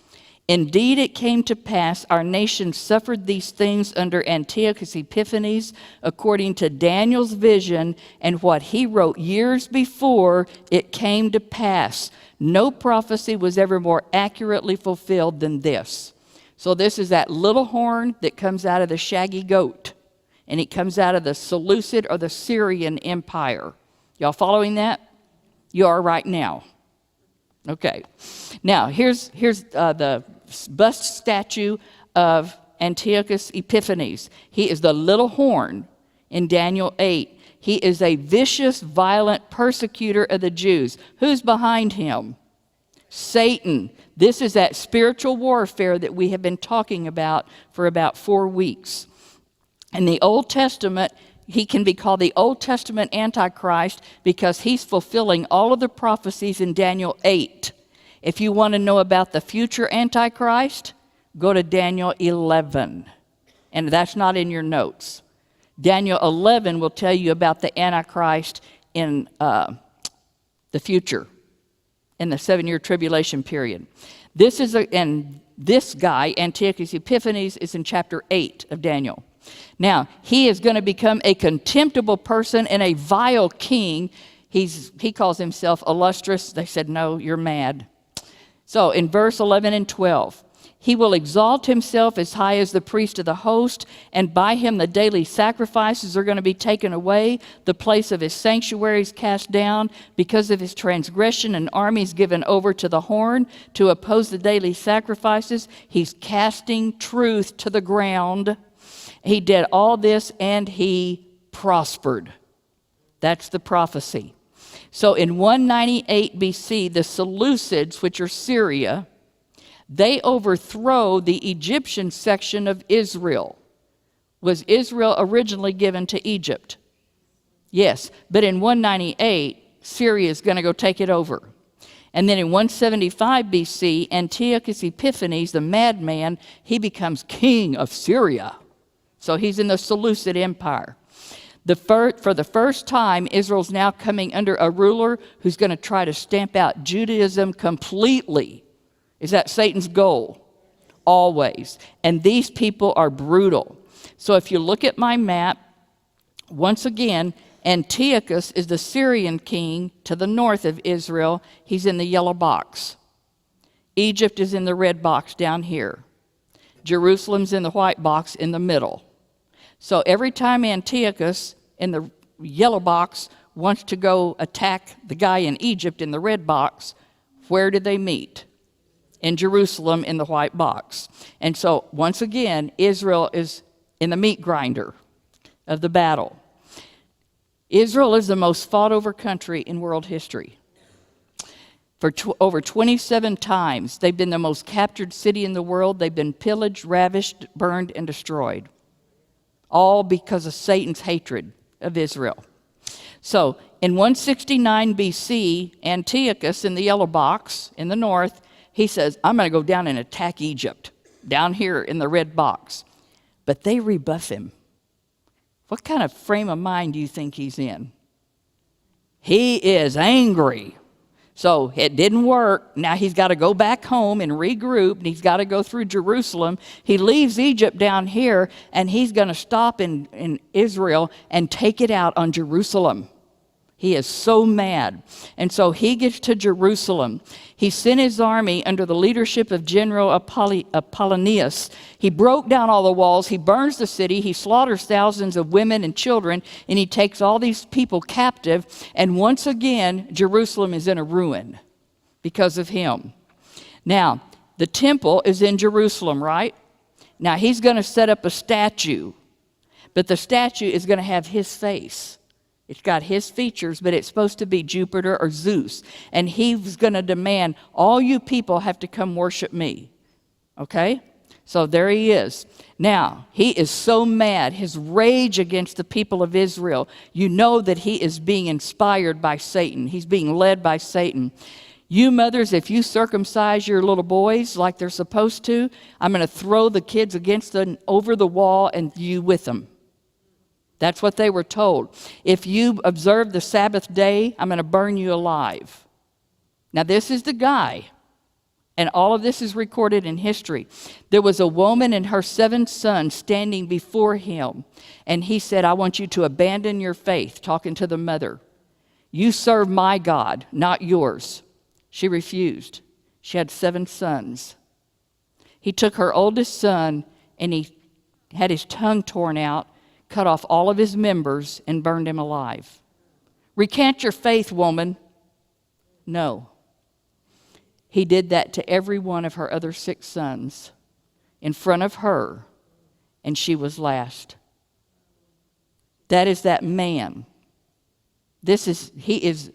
[SPEAKER 1] Indeed, it came to pass, our nation suffered these things under Antiochus Epiphanes, according to Daniel's vision, and what he wrote years before it came to pass. No prophecy was ever more accurately fulfilled than this. So this is that little horn that comes out of the shaggy goat, and it comes out of the Seleucid or the Syrian Empire. Y'all following that? You are right now. Okay. Now, here's the bust statue of Antiochus Epiphanes. He is the little horn in Daniel 8. He is a vicious, violent persecutor of the Jews. Who's behind him? Satan. This is that spiritual warfare that we have been talking about for about 4 weeks. In the Old Testament, he can be called the Old Testament Antichrist because he's fulfilling all of the prophecies in Daniel 8. If you want to know about the future Antichrist, go to Daniel 11. And that's not in your notes. Daniel 11 will tell you about the Antichrist in the future, in the 7-year tribulation period. And this guy, Antiochus Epiphanes, is in chapter 8 of Daniel. Now, he is going to become a contemptible person and a vile king. He calls himself illustrious. They said, no, you're mad. So in verse 11 and 12, he will exalt himself as high as the priest of the host, and by him the daily sacrifices are going to be taken away, the place of his sanctuaries cast down. Because of his transgression, an army is given over to the horn to oppose the daily sacrifices. He's casting truth to the ground. He did all this and he prospered. That's the prophecy. So in 198 BC, the Seleucids, which are Syria, they overthrow the Egyptian section of Israel. Was Israel originally given to Egypt? Yes, but in 198, Syria is going to go take it over. And then in 175 BC, Antiochus Epiphanes, the madman, he becomes king of Syria. So he's in the Seleucid Empire. For the first time, Israel's now coming under a ruler who's going to try to stamp out Judaism completely. Is that Satan's goal? Always. And these people are brutal. So if you look at my map, once again, Antiochus is the Syrian king to the north of Israel. He's in the yellow box. Egypt is in the red box down here. Jerusalem's in the white box in the middle. So every time Antiochus in the yellow box wants to go attack the guy in Egypt in the red box, where do they meet? In Jerusalem in the white box. And so once again, Israel is in the meat grinder of the battle. Israel is the most fought over country in world history. For over 27 times, they've been the most captured city in the world. They've been pillaged, ravished, burned, and destroyed. All because of Satan's hatred of Israel. So in 169 BC, Antiochus in the yellow box in the north, he says, I'm going to go down and attack Egypt, down here in the red box. But they rebuff him. What kind of frame of mind do you think he's in? He is angry. So it didn't work. Now he's got to go back home and regroup, and he's got to go through Jerusalem. He leaves Egypt down here, and he's going to stop in Israel and take it out on Jerusalem. He is so mad. And so he gets to Jerusalem. He sent his army under the leadership of General Apollonius. He broke down all the walls. He burns the city. He slaughters thousands of women and children. And he takes all these people captive. And once again, Jerusalem is in a ruin because of him. Now, the temple is in Jerusalem, right? Now, he's going to set up a statue. But the statue is going to have his face. It's got his features, but it's supposed to be Jupiter or Zeus. And he's going to demand, all you people have to come worship me. Okay? So there he is. Now, he is so mad, his rage against the people of Israel. You know that he is being inspired by Satan. He's being led by Satan. You mothers, if you circumcise your little boys like they're supposed to, I'm going to throw the kids over the wall and you with them. That's what they were told. If you observe the Sabbath day, I'm going to burn you alive. Now, this is the guy, and all of this is recorded in history. There was a woman and her 7 sons standing before him, and he said, I want you to abandon your faith, talking to the mother. You serve my God, not yours. She refused. She had 7 sons. He took her oldest son, and he had his tongue torn out, cut off all of his members, and burned him alive. Recant your faith, woman. No. He did that to every one of her other 6 sons in front of her, and she was last. That is that man. He is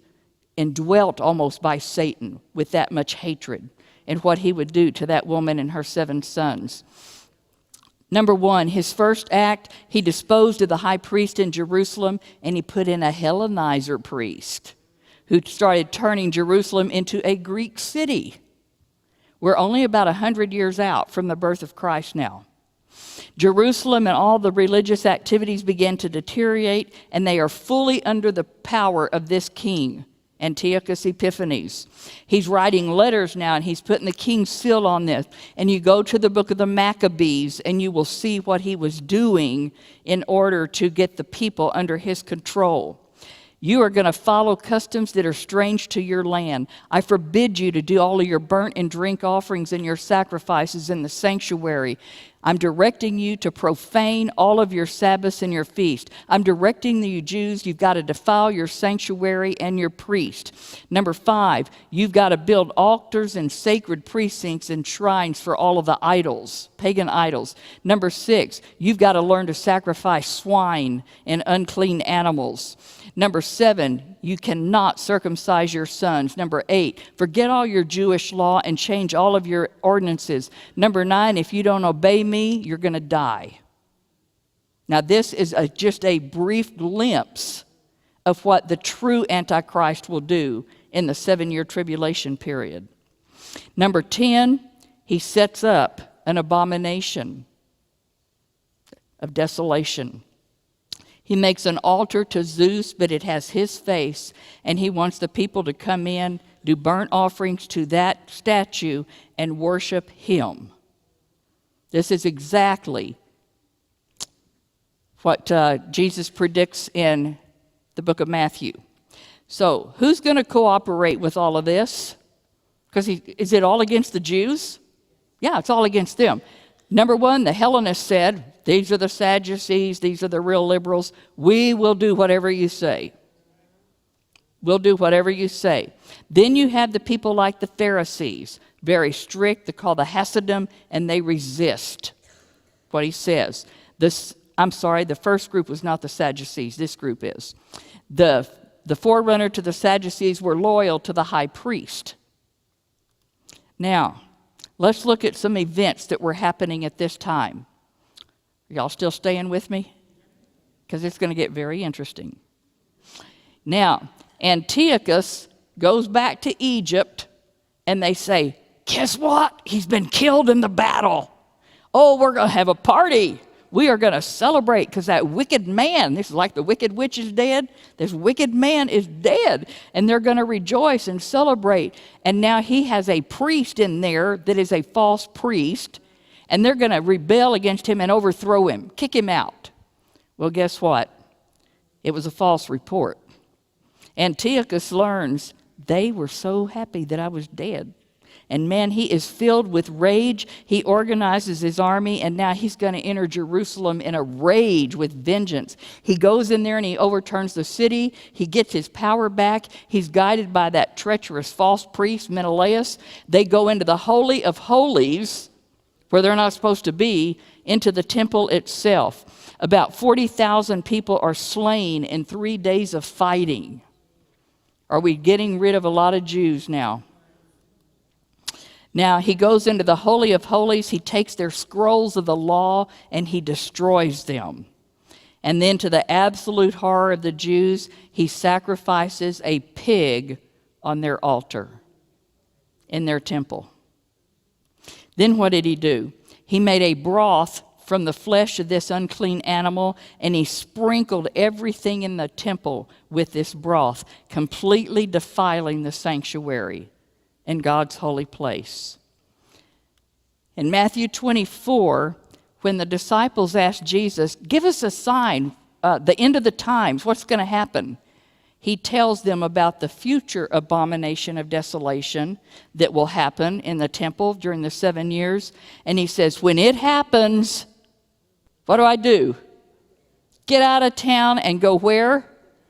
[SPEAKER 1] indwelt almost by Satan with that much hatred and what he would do to that woman and her 7 sons. Number 1, his first act, he disposed of the high priest in Jerusalem, and he put in a Hellenizer priest who started turning Jerusalem into a Greek city. We're only about 100 years out from the birth of Christ now. Jerusalem and all the religious activities began to deteriorate, and they are fully under the power of this king, Antiochus Epiphanes. He's writing letters now, and he's putting the king's seal on this. And you go to the book of the Maccabees, and you will see what he was doing in order to get the people under his control. You are going to follow customs that are strange to your land. I forbid you to do all of your burnt and drink offerings and your sacrifices in the sanctuary. I'm directing you to profane all of your Sabbaths and your feasts. I'm directing you Jews, you've got to defile your sanctuary and your priest. Number 5, you've got to build altars and sacred precincts and shrines for all of the idols, pagan idols. Number 6, you've got to learn to sacrifice swine and unclean animals. Number 7, you cannot circumcise your sons. Number 8, forget all your Jewish law and change all of your ordinances. Number 9, if you don't obey me, you're going to die. Now, this is just a brief glimpse of what the true Antichrist will do in the 7-year tribulation period. Number 10, he sets up an abomination of desolation. He makes an altar to Zeus, but it has his face, and he wants the people to come in, do burnt offerings to that statue, and worship him. This is exactly what Jesus predicts in the book of Matthew. So, who's going to cooperate with all of this? Because is it all against the Jews? Yeah, it's all against them. Number 1, the Hellenists said, these are the Sadducees, these are the real liberals. We will do whatever you say. We'll do whatever you say. Then you have the people like the Pharisees, very strict. They're called the Hasidim, and they resist what he says. The first group was not the Sadducees. This group is. The forerunner to the Sadducees were loyal to the high priest. Now, let's look at some events that were happening at this time. Are y'all still staying with me? Because it's going to get very interesting. Now, Antiochus goes back to Egypt, and they say, guess what? He's been killed in the battle. Oh, we're going to have a party. We are going to celebrate because that wicked man, this is like the wicked witch is dead, this wicked man is dead, and they're going to rejoice and celebrate. And now he has a priest in there that is a false priest, and they're going to rebel against him and overthrow him, kick him out. Well, guess what? It was a false report. Antiochus learns they were so happy that I was dead. And man, he is filled with rage. He organizes his army, and now he's going to enter Jerusalem in a rage with vengeance. He goes in there and he overturns the city. He gets his power back. He's guided by that treacherous false priest, Menelaus. They go into the Holy of Holies, where they're not supposed to be, into the temple itself. About 40,000 people are slain in 3 days of fighting. Are we getting rid of a lot of Jews now? Now, he goes into the Holy of Holies, he takes their scrolls of the law, and he destroys them. And then, to the absolute horror of the Jews, he sacrifices a pig on their altar in their temple. Then what did he do? He made a broth from the flesh of this unclean animal, and he sprinkled everything in the temple with this broth, completely defiling the sanctuary in God's holy place. In Matthew 24, when the disciples asked Jesus, give us a sign, the end of the times, what's going to happen? He tells them about the future abomination of desolation that will happen in the temple during the 7 years. And he says, when it happens, what do? Get out of town and go where?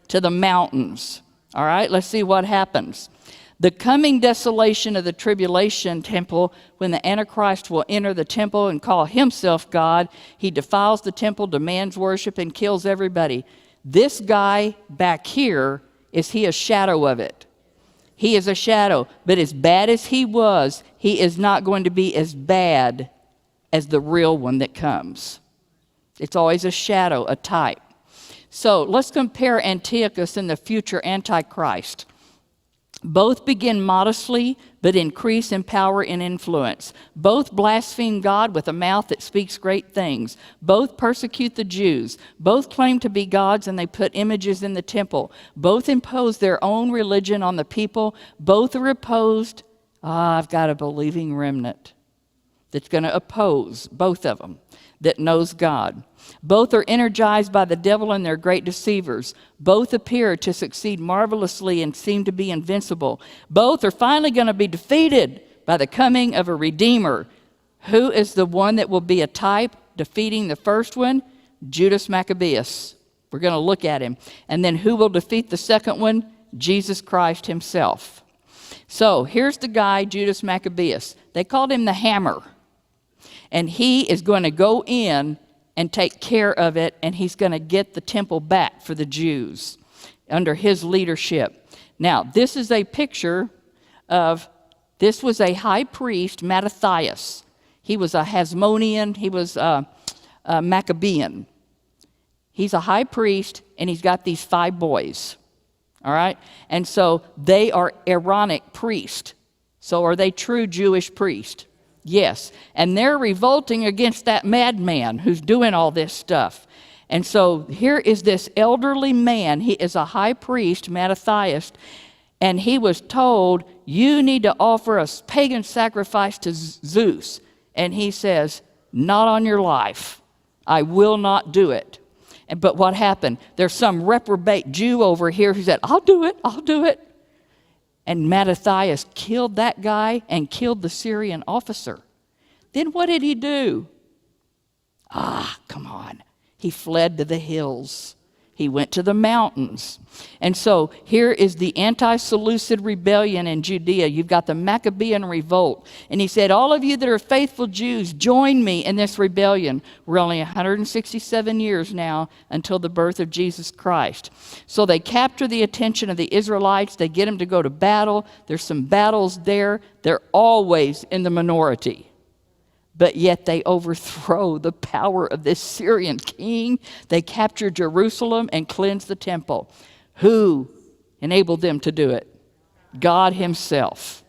[SPEAKER 1] To the mountains. All right, let's see what happens. The coming desolation of the tribulation temple, when the Antichrist will enter the temple and call himself God, he defiles the temple, demands worship, and kills everybody. This guy back here, is he a shadow of it? He is a shadow, but as bad as he was, he is not going to be as bad as the real one that comes. It's always a shadow, a type. So let's compare Antiochus and the future Antichrist. Both begin modestly, but increase in power and influence. Both blaspheme God with a mouth that speaks great things. Both persecute the Jews. Both claim to be gods, and they put images in the temple. Both impose their own religion on the people. Both are opposed. I've got a believing remnant that's going to oppose both of them, that knows God. Both are energized by the devil and they're great deceivers. Both appear to succeed marvelously and seem to be invincible. Both are finally going to be defeated by the coming of a Redeemer. Who is the one that will be a type defeating the first one? Judas Maccabeus. We're going to look at him. And then who will defeat the second one? Jesus Christ himself. So here's the guy, Judas Maccabeus. They called him the Hammer. And he is going to go in and take care of it, and he's going to get the temple back for the Jews under his leadership. Now, this is a picture of, this was a high priest, Mattathias. He was a Hasmonean, he was a Maccabean. He's a high priest, and he's got these 5 boys, all right? And so they are Aaronic priests. So are they true Jewish priests? Yes, and they're revolting against that madman who's doing all this stuff. And so here is this elderly man. He is a high priest, Mattathias, and he was told, you need to offer a pagan sacrifice to Zeus. And he says, not on your life. I will not do it. But what happened? There's some reprobate Jew over here who said, I'll do it, I'll do it. And Mattathias killed that guy and killed the Syrian officer. Then what did he do? Come on. He fled to the hills. He went to the mountains. And so here is the anti-Seleucid rebellion in Judea. You've got the Maccabean revolt. And he said, all of you that are faithful Jews, join me in this rebellion. We're only 167 years now until the birth of Jesus Christ. So they capture the attention of the Israelites. They get them to go to battle. There's some battles there. They're always in the minority. But yet they overthrow the power of this Syrian king. They capture Jerusalem and cleanse the temple. Who enabled them to do it? God himself.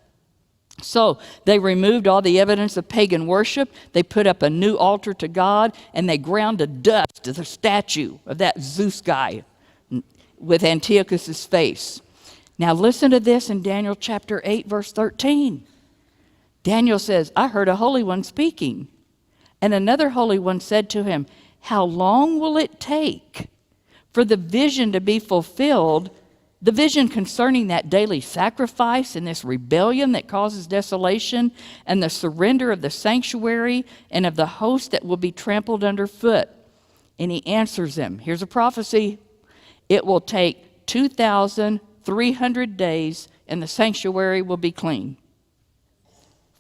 [SPEAKER 1] So they removed all the evidence of pagan worship. They put up a new altar to God, and they ground to dust the statue of that Zeus guy with Antiochus' face. Now listen to this in Daniel chapter 8, verse 13. Daniel says, I heard a holy one speaking. And another holy one said to him, how long will it take for the vision to be fulfilled, the vision concerning that daily sacrifice and this rebellion that causes desolation and the surrender of the sanctuary and of the host that will be trampled underfoot? And he answers them. Here's a prophecy. It will take 2,300 days and the sanctuary will be clean.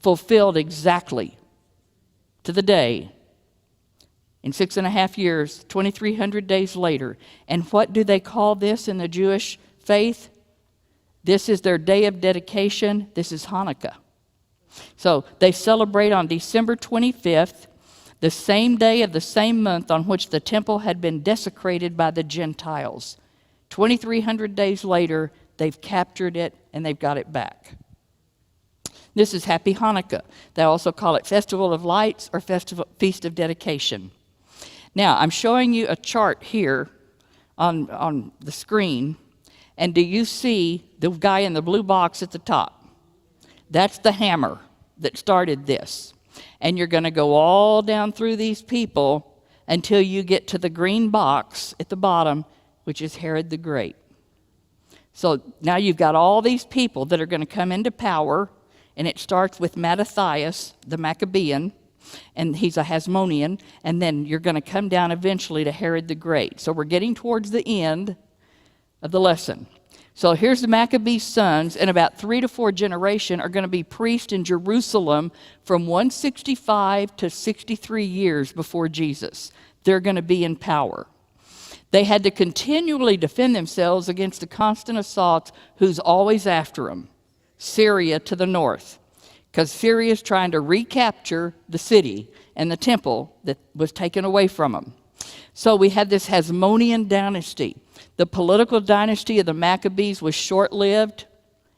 [SPEAKER 1] Fulfilled exactly to the day in 6.5 years, 2,300 days later. And what do they call this in the Jewish faith? This is their day of dedication. This is Hanukkah. So they celebrate on December 25th, the same day of the same month on which the temple had been desecrated by the Gentiles. 2,300 days later, they've captured it and they've got it back. This is Happy Hanukkah. They also call it Festival of Lights or Feast of Dedication. Now, I'm showing you a chart here on the screen. And do you see the guy in the blue box at the top? That's the hammer that started this. And you're going to go all down through these people until you get to the green box at the bottom, which is Herod the Great. So now you've got all these people that are going to come into power. And it starts with Mattathias, the Maccabean, and he's a Hasmonean, and then you're going to come down eventually to Herod the Great. So we're getting towards the end of the lesson. So here's the Maccabees' sons, and about 3 to 4 generations are going to be priests in Jerusalem from 165 to 63 years before Jesus. They're going to be in power. They had to continually defend themselves against the constant assaults who's always after them. Syria to the north, because Syria is trying to recapture the city and the temple that was taken away from them. So we had this Hasmonean dynasty. The political dynasty of the Maccabees was short-lived.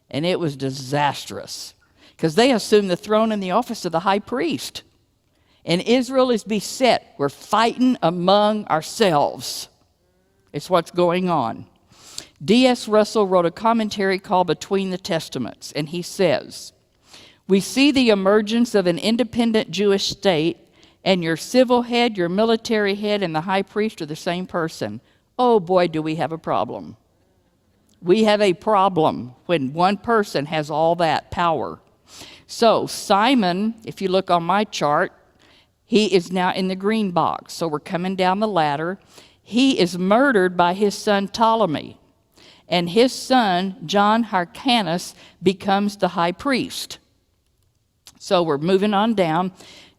[SPEAKER 1] And it was disastrous because they assumed the throne and the office of the high priest. And Israel is beset. We're fighting among ourselves. It's what's going on. D.S. Russell wrote a commentary called Between the Testaments, and he says, "We see the emergence of an independent Jewish state, and your civil head, your military head, and the high priest are the same person. Oh boy, do we have a problem. We have a problem when one person has all that power." So Simon, if you look on my chart, he is now in the green box. So we're coming down the ladder. He is murdered by his son Ptolemy. And his son, John Hyrcanus, becomes the high priest. So we're moving on down.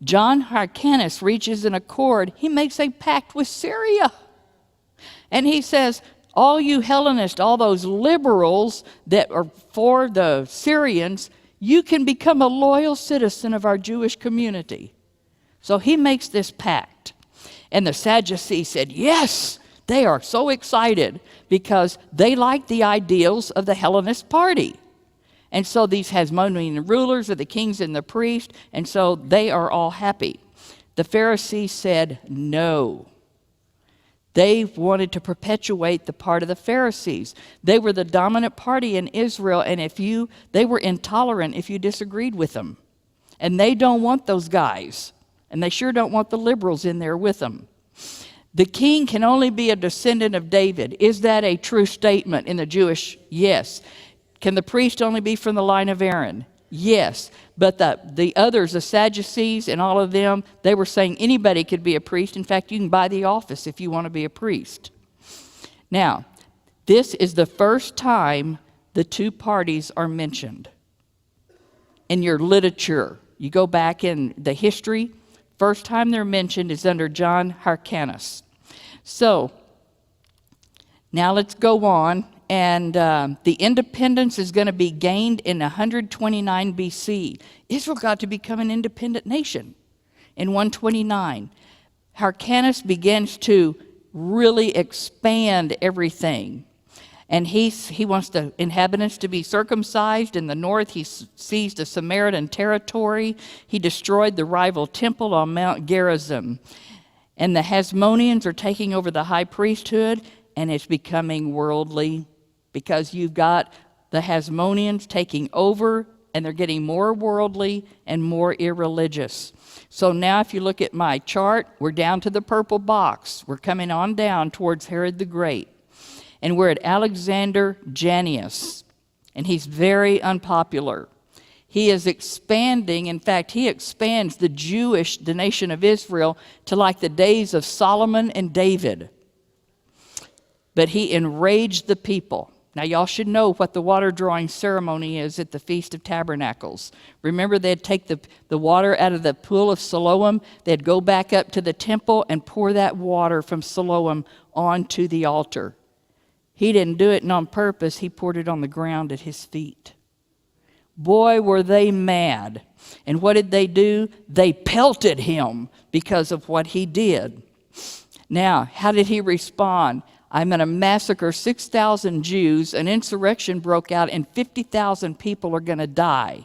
[SPEAKER 1] John Hyrcanus reaches an accord. He makes a pact with Syria. And he says, all you Hellenists, all those liberals that are for the Syrians, you can become a loyal citizen of our Jewish community. So he makes this pact. And the Sadducees said, yes, they are so excited because they like the ideals of the Hellenist party. And so these Hasmonean rulers are the kings and the priests, and so they are all happy. The Pharisees said no. They wanted to perpetuate the part of the Pharisees. They were the dominant party in Israel, and they were intolerant if you disagreed with them. And they don't want those guys, and they sure don't want the liberals in there with them. The king can only be a descendant of David. Is that a true statement in the Jewish? Yes. Can the priest only be from the line of Aaron? Yes. But the others, the Sadducees and all of them, they were saying anybody could be a priest. In fact, you can buy the office if you want to be a priest. Now, this is the first time the two parties are mentioned in your literature. You go back in the history, first time they're mentioned is under John Hyrcanus. So, now let's go on. And the independence is going to be gained in 129 BC. Israel got to become an independent nation in 129. Hyrcanus begins to really expand everything. And he wants the inhabitants to be circumcised. In the north, he seized the Samaritan territory. He destroyed the rival temple on Mount Gerizim. And the Hasmoneans are taking over the high priesthood, and it's becoming worldly because you've got the Hasmoneans taking over, and they're getting more worldly and more irreligious. So now if you look at my chart, we're down to the purple box. We're coming on down towards Herod the Great. And we're at Alexander Jannaeus, and he's very unpopular. He is expanding. In fact, he expands the nation of Israel to like the days of Solomon and David. But he enraged the people. Now, y'all should know what the water drawing ceremony is at the Feast of Tabernacles. Remember, they'd take the water out of the pool of Siloam. They'd go back up to the temple and pour that water from Siloam onto the altar. He didn't do it on purpose. He poured it on the ground at his feet. Boy, were they mad. And what did they do? They pelted him because of what he did. Now, how did he respond? I'm going to massacre 6,000 Jews. An insurrection broke out, and 50,000 people are going to die.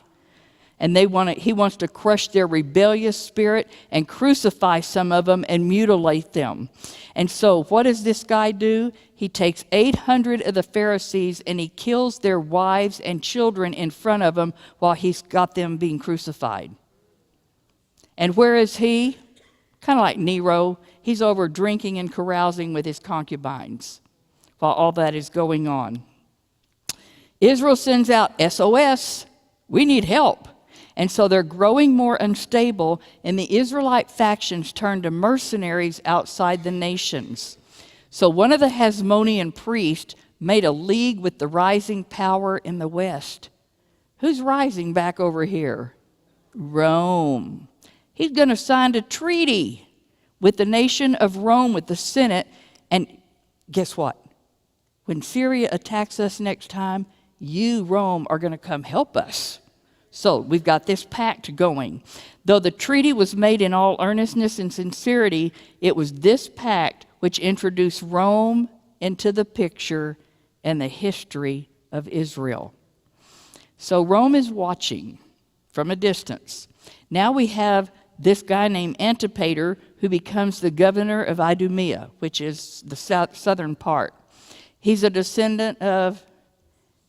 [SPEAKER 1] And he wants to crush their rebellious spirit and crucify some of them and mutilate them. And so what does this guy do? He takes 800 of the Pharisees and he kills their wives and children in front of them while he's got them being crucified. And where is he? Kind of like Nero. He's over drinking and carousing with his concubines while all that is going on. Israel sends out SOS. We need help. And so they're growing more unstable, and the Israelite factions turn to mercenaries outside the nations. So one of the Hasmonean priests made a league with the rising power in the west. Who's rising back over here? Rome. He's going to sign a treaty with the nation of Rome, with the Senate, and guess what? When Syria attacks us next time, you, Rome, are going to come help us. So we've got this pact going. Though the treaty was made in all earnestness and sincerity, it was this pact which introduced Rome into the picture and the history of Israel. So Rome is watching from a distance. Now we have this guy named Antipater who becomes the governor of Idumea, which is the southern part. He's a descendant of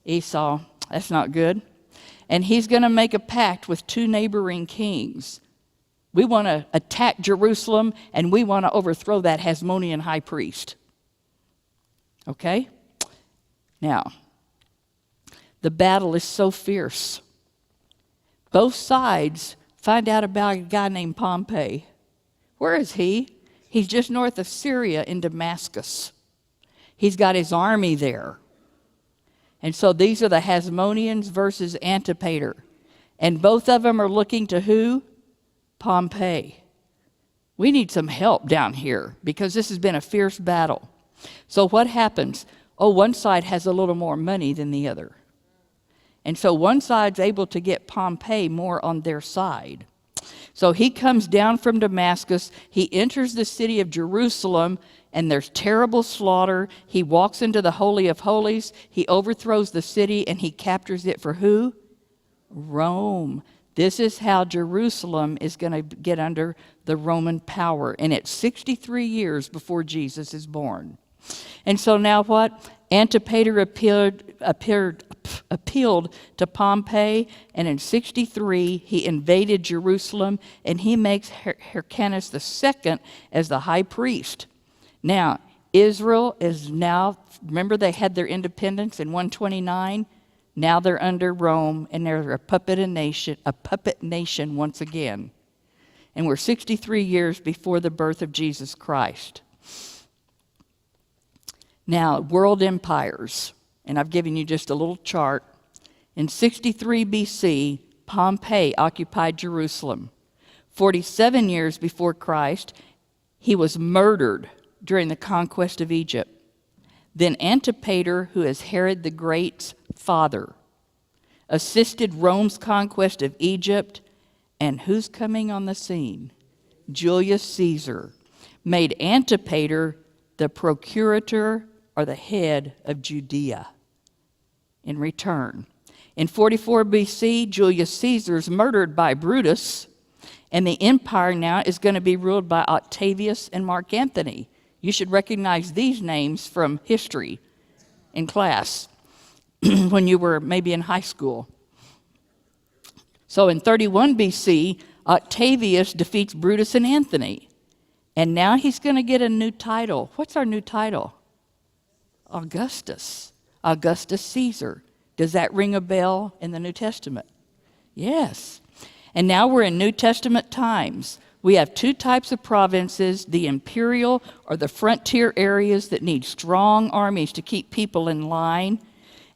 [SPEAKER 1] Esau. That's not good. And he's going to make a pact with two neighboring kings. We want to attack Jerusalem, and we want to overthrow that Hasmonean high priest. Okay? Now, the battle is so fierce. Both sides find out about a guy named Pompey. Where is he? He's just north of Syria in Damascus. He's got his army there. And so these are the Hasmoneans versus Antipater. And both of them are looking to who? Pompey. We need some help down here because this has been a fierce battle. So what happens? Oh, one side has a little more money than the other. And so one side's able to get Pompey more on their side. So he comes down from Damascus. He enters the city of Jerusalem, and there's terrible slaughter. He walks into the Holy of Holies. He overthrows the city, and he captures it for who? Rome. This is how Jerusalem is going to get under the Roman power. And it's 63 years before Jesus is born. And so now what? Antipater appealed to Pompey, and in 63 he invaded Jerusalem, and he makes Hyrcanus II as the high priest. Now, Israel is now, remember they had their independence in 129? Now they're under Rome, and they're a puppet nation once again. And we're 63 years before the birth of Jesus Christ. Now, world empires, and I've given you just a little chart. In 63 BC, Pompey occupied Jerusalem. 47 years before Christ, he was murdered during the conquest of Egypt. Then Antipater, who is Herod the Great's father, assisted Rome's conquest of Egypt. And who's coming on the scene? Julius Caesar made Antipater the procurator or the head of Judea in return. In 44 BC, Julius Caesar is murdered by Brutus, and the empire now is going to be ruled by Octavius and Mark Antony. You should recognize these names from history in class when you were maybe in high school. So in 31 BC, Octavius defeats Brutus and Antony. And now he's going to get a new title. What's our new title? Augustus. Augustus Caesar. Does that ring a bell in the New Testament? Yes. And now we're in New Testament times. We have two types of provinces, the imperial or the frontier areas that need strong armies to keep people in line.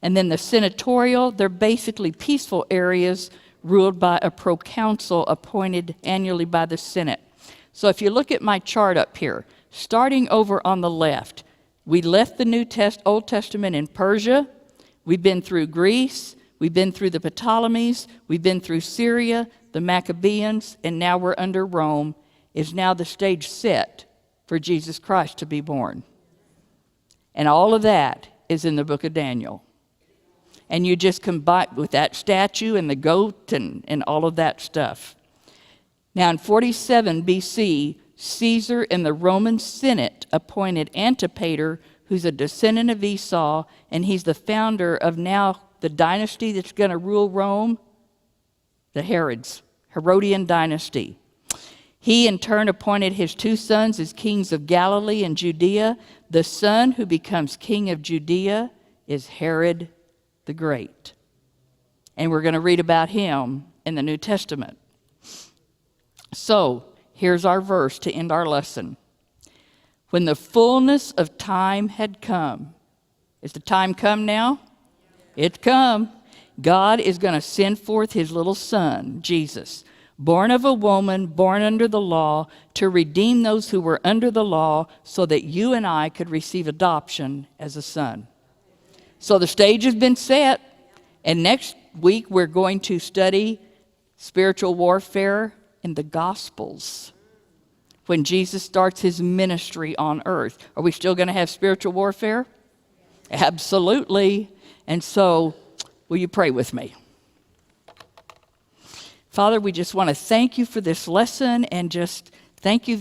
[SPEAKER 1] And then the senatorial, they're basically peaceful areas ruled by a proconsul appointed annually by the Senate. So if you look at my chart up here, starting over on the left, we left the Old Testament in Persia. We've been through Greece. We've been through the Ptolemies. We've been through Syria, the Maccabees, and now we're under Rome. Is now the stage set for Jesus Christ to be born. And all of that is in the book of Daniel. And you just combine with that statue and the goat and all of that stuff. Now in 47 BC, Caesar and the Roman Senate appointed Antipater, who's a descendant of Esau, and he's the founder of now the dynasty that's going to rule Rome, the Herods, Herodian dynasty. He in turn appointed his two sons as kings of Galilee and Judea. The son who becomes king of Judea is Herod the Great. And we're going to read about him in the New Testament. So, here's our verse to end our lesson. When the fullness of time had come. Is the time come now? It's come. God is going to send forth his little son, Jesus, born of a woman, born under the law, to redeem those who were under the law so that you and I could receive adoption as a son. So the stage has been set, and next week we're going to study spiritual warfare in the Gospels. When Jesus starts his ministry on earth. Are we still going to have spiritual warfare? Absolutely. And so, will you pray with me? Father, we just want to thank you for this lesson and just thank you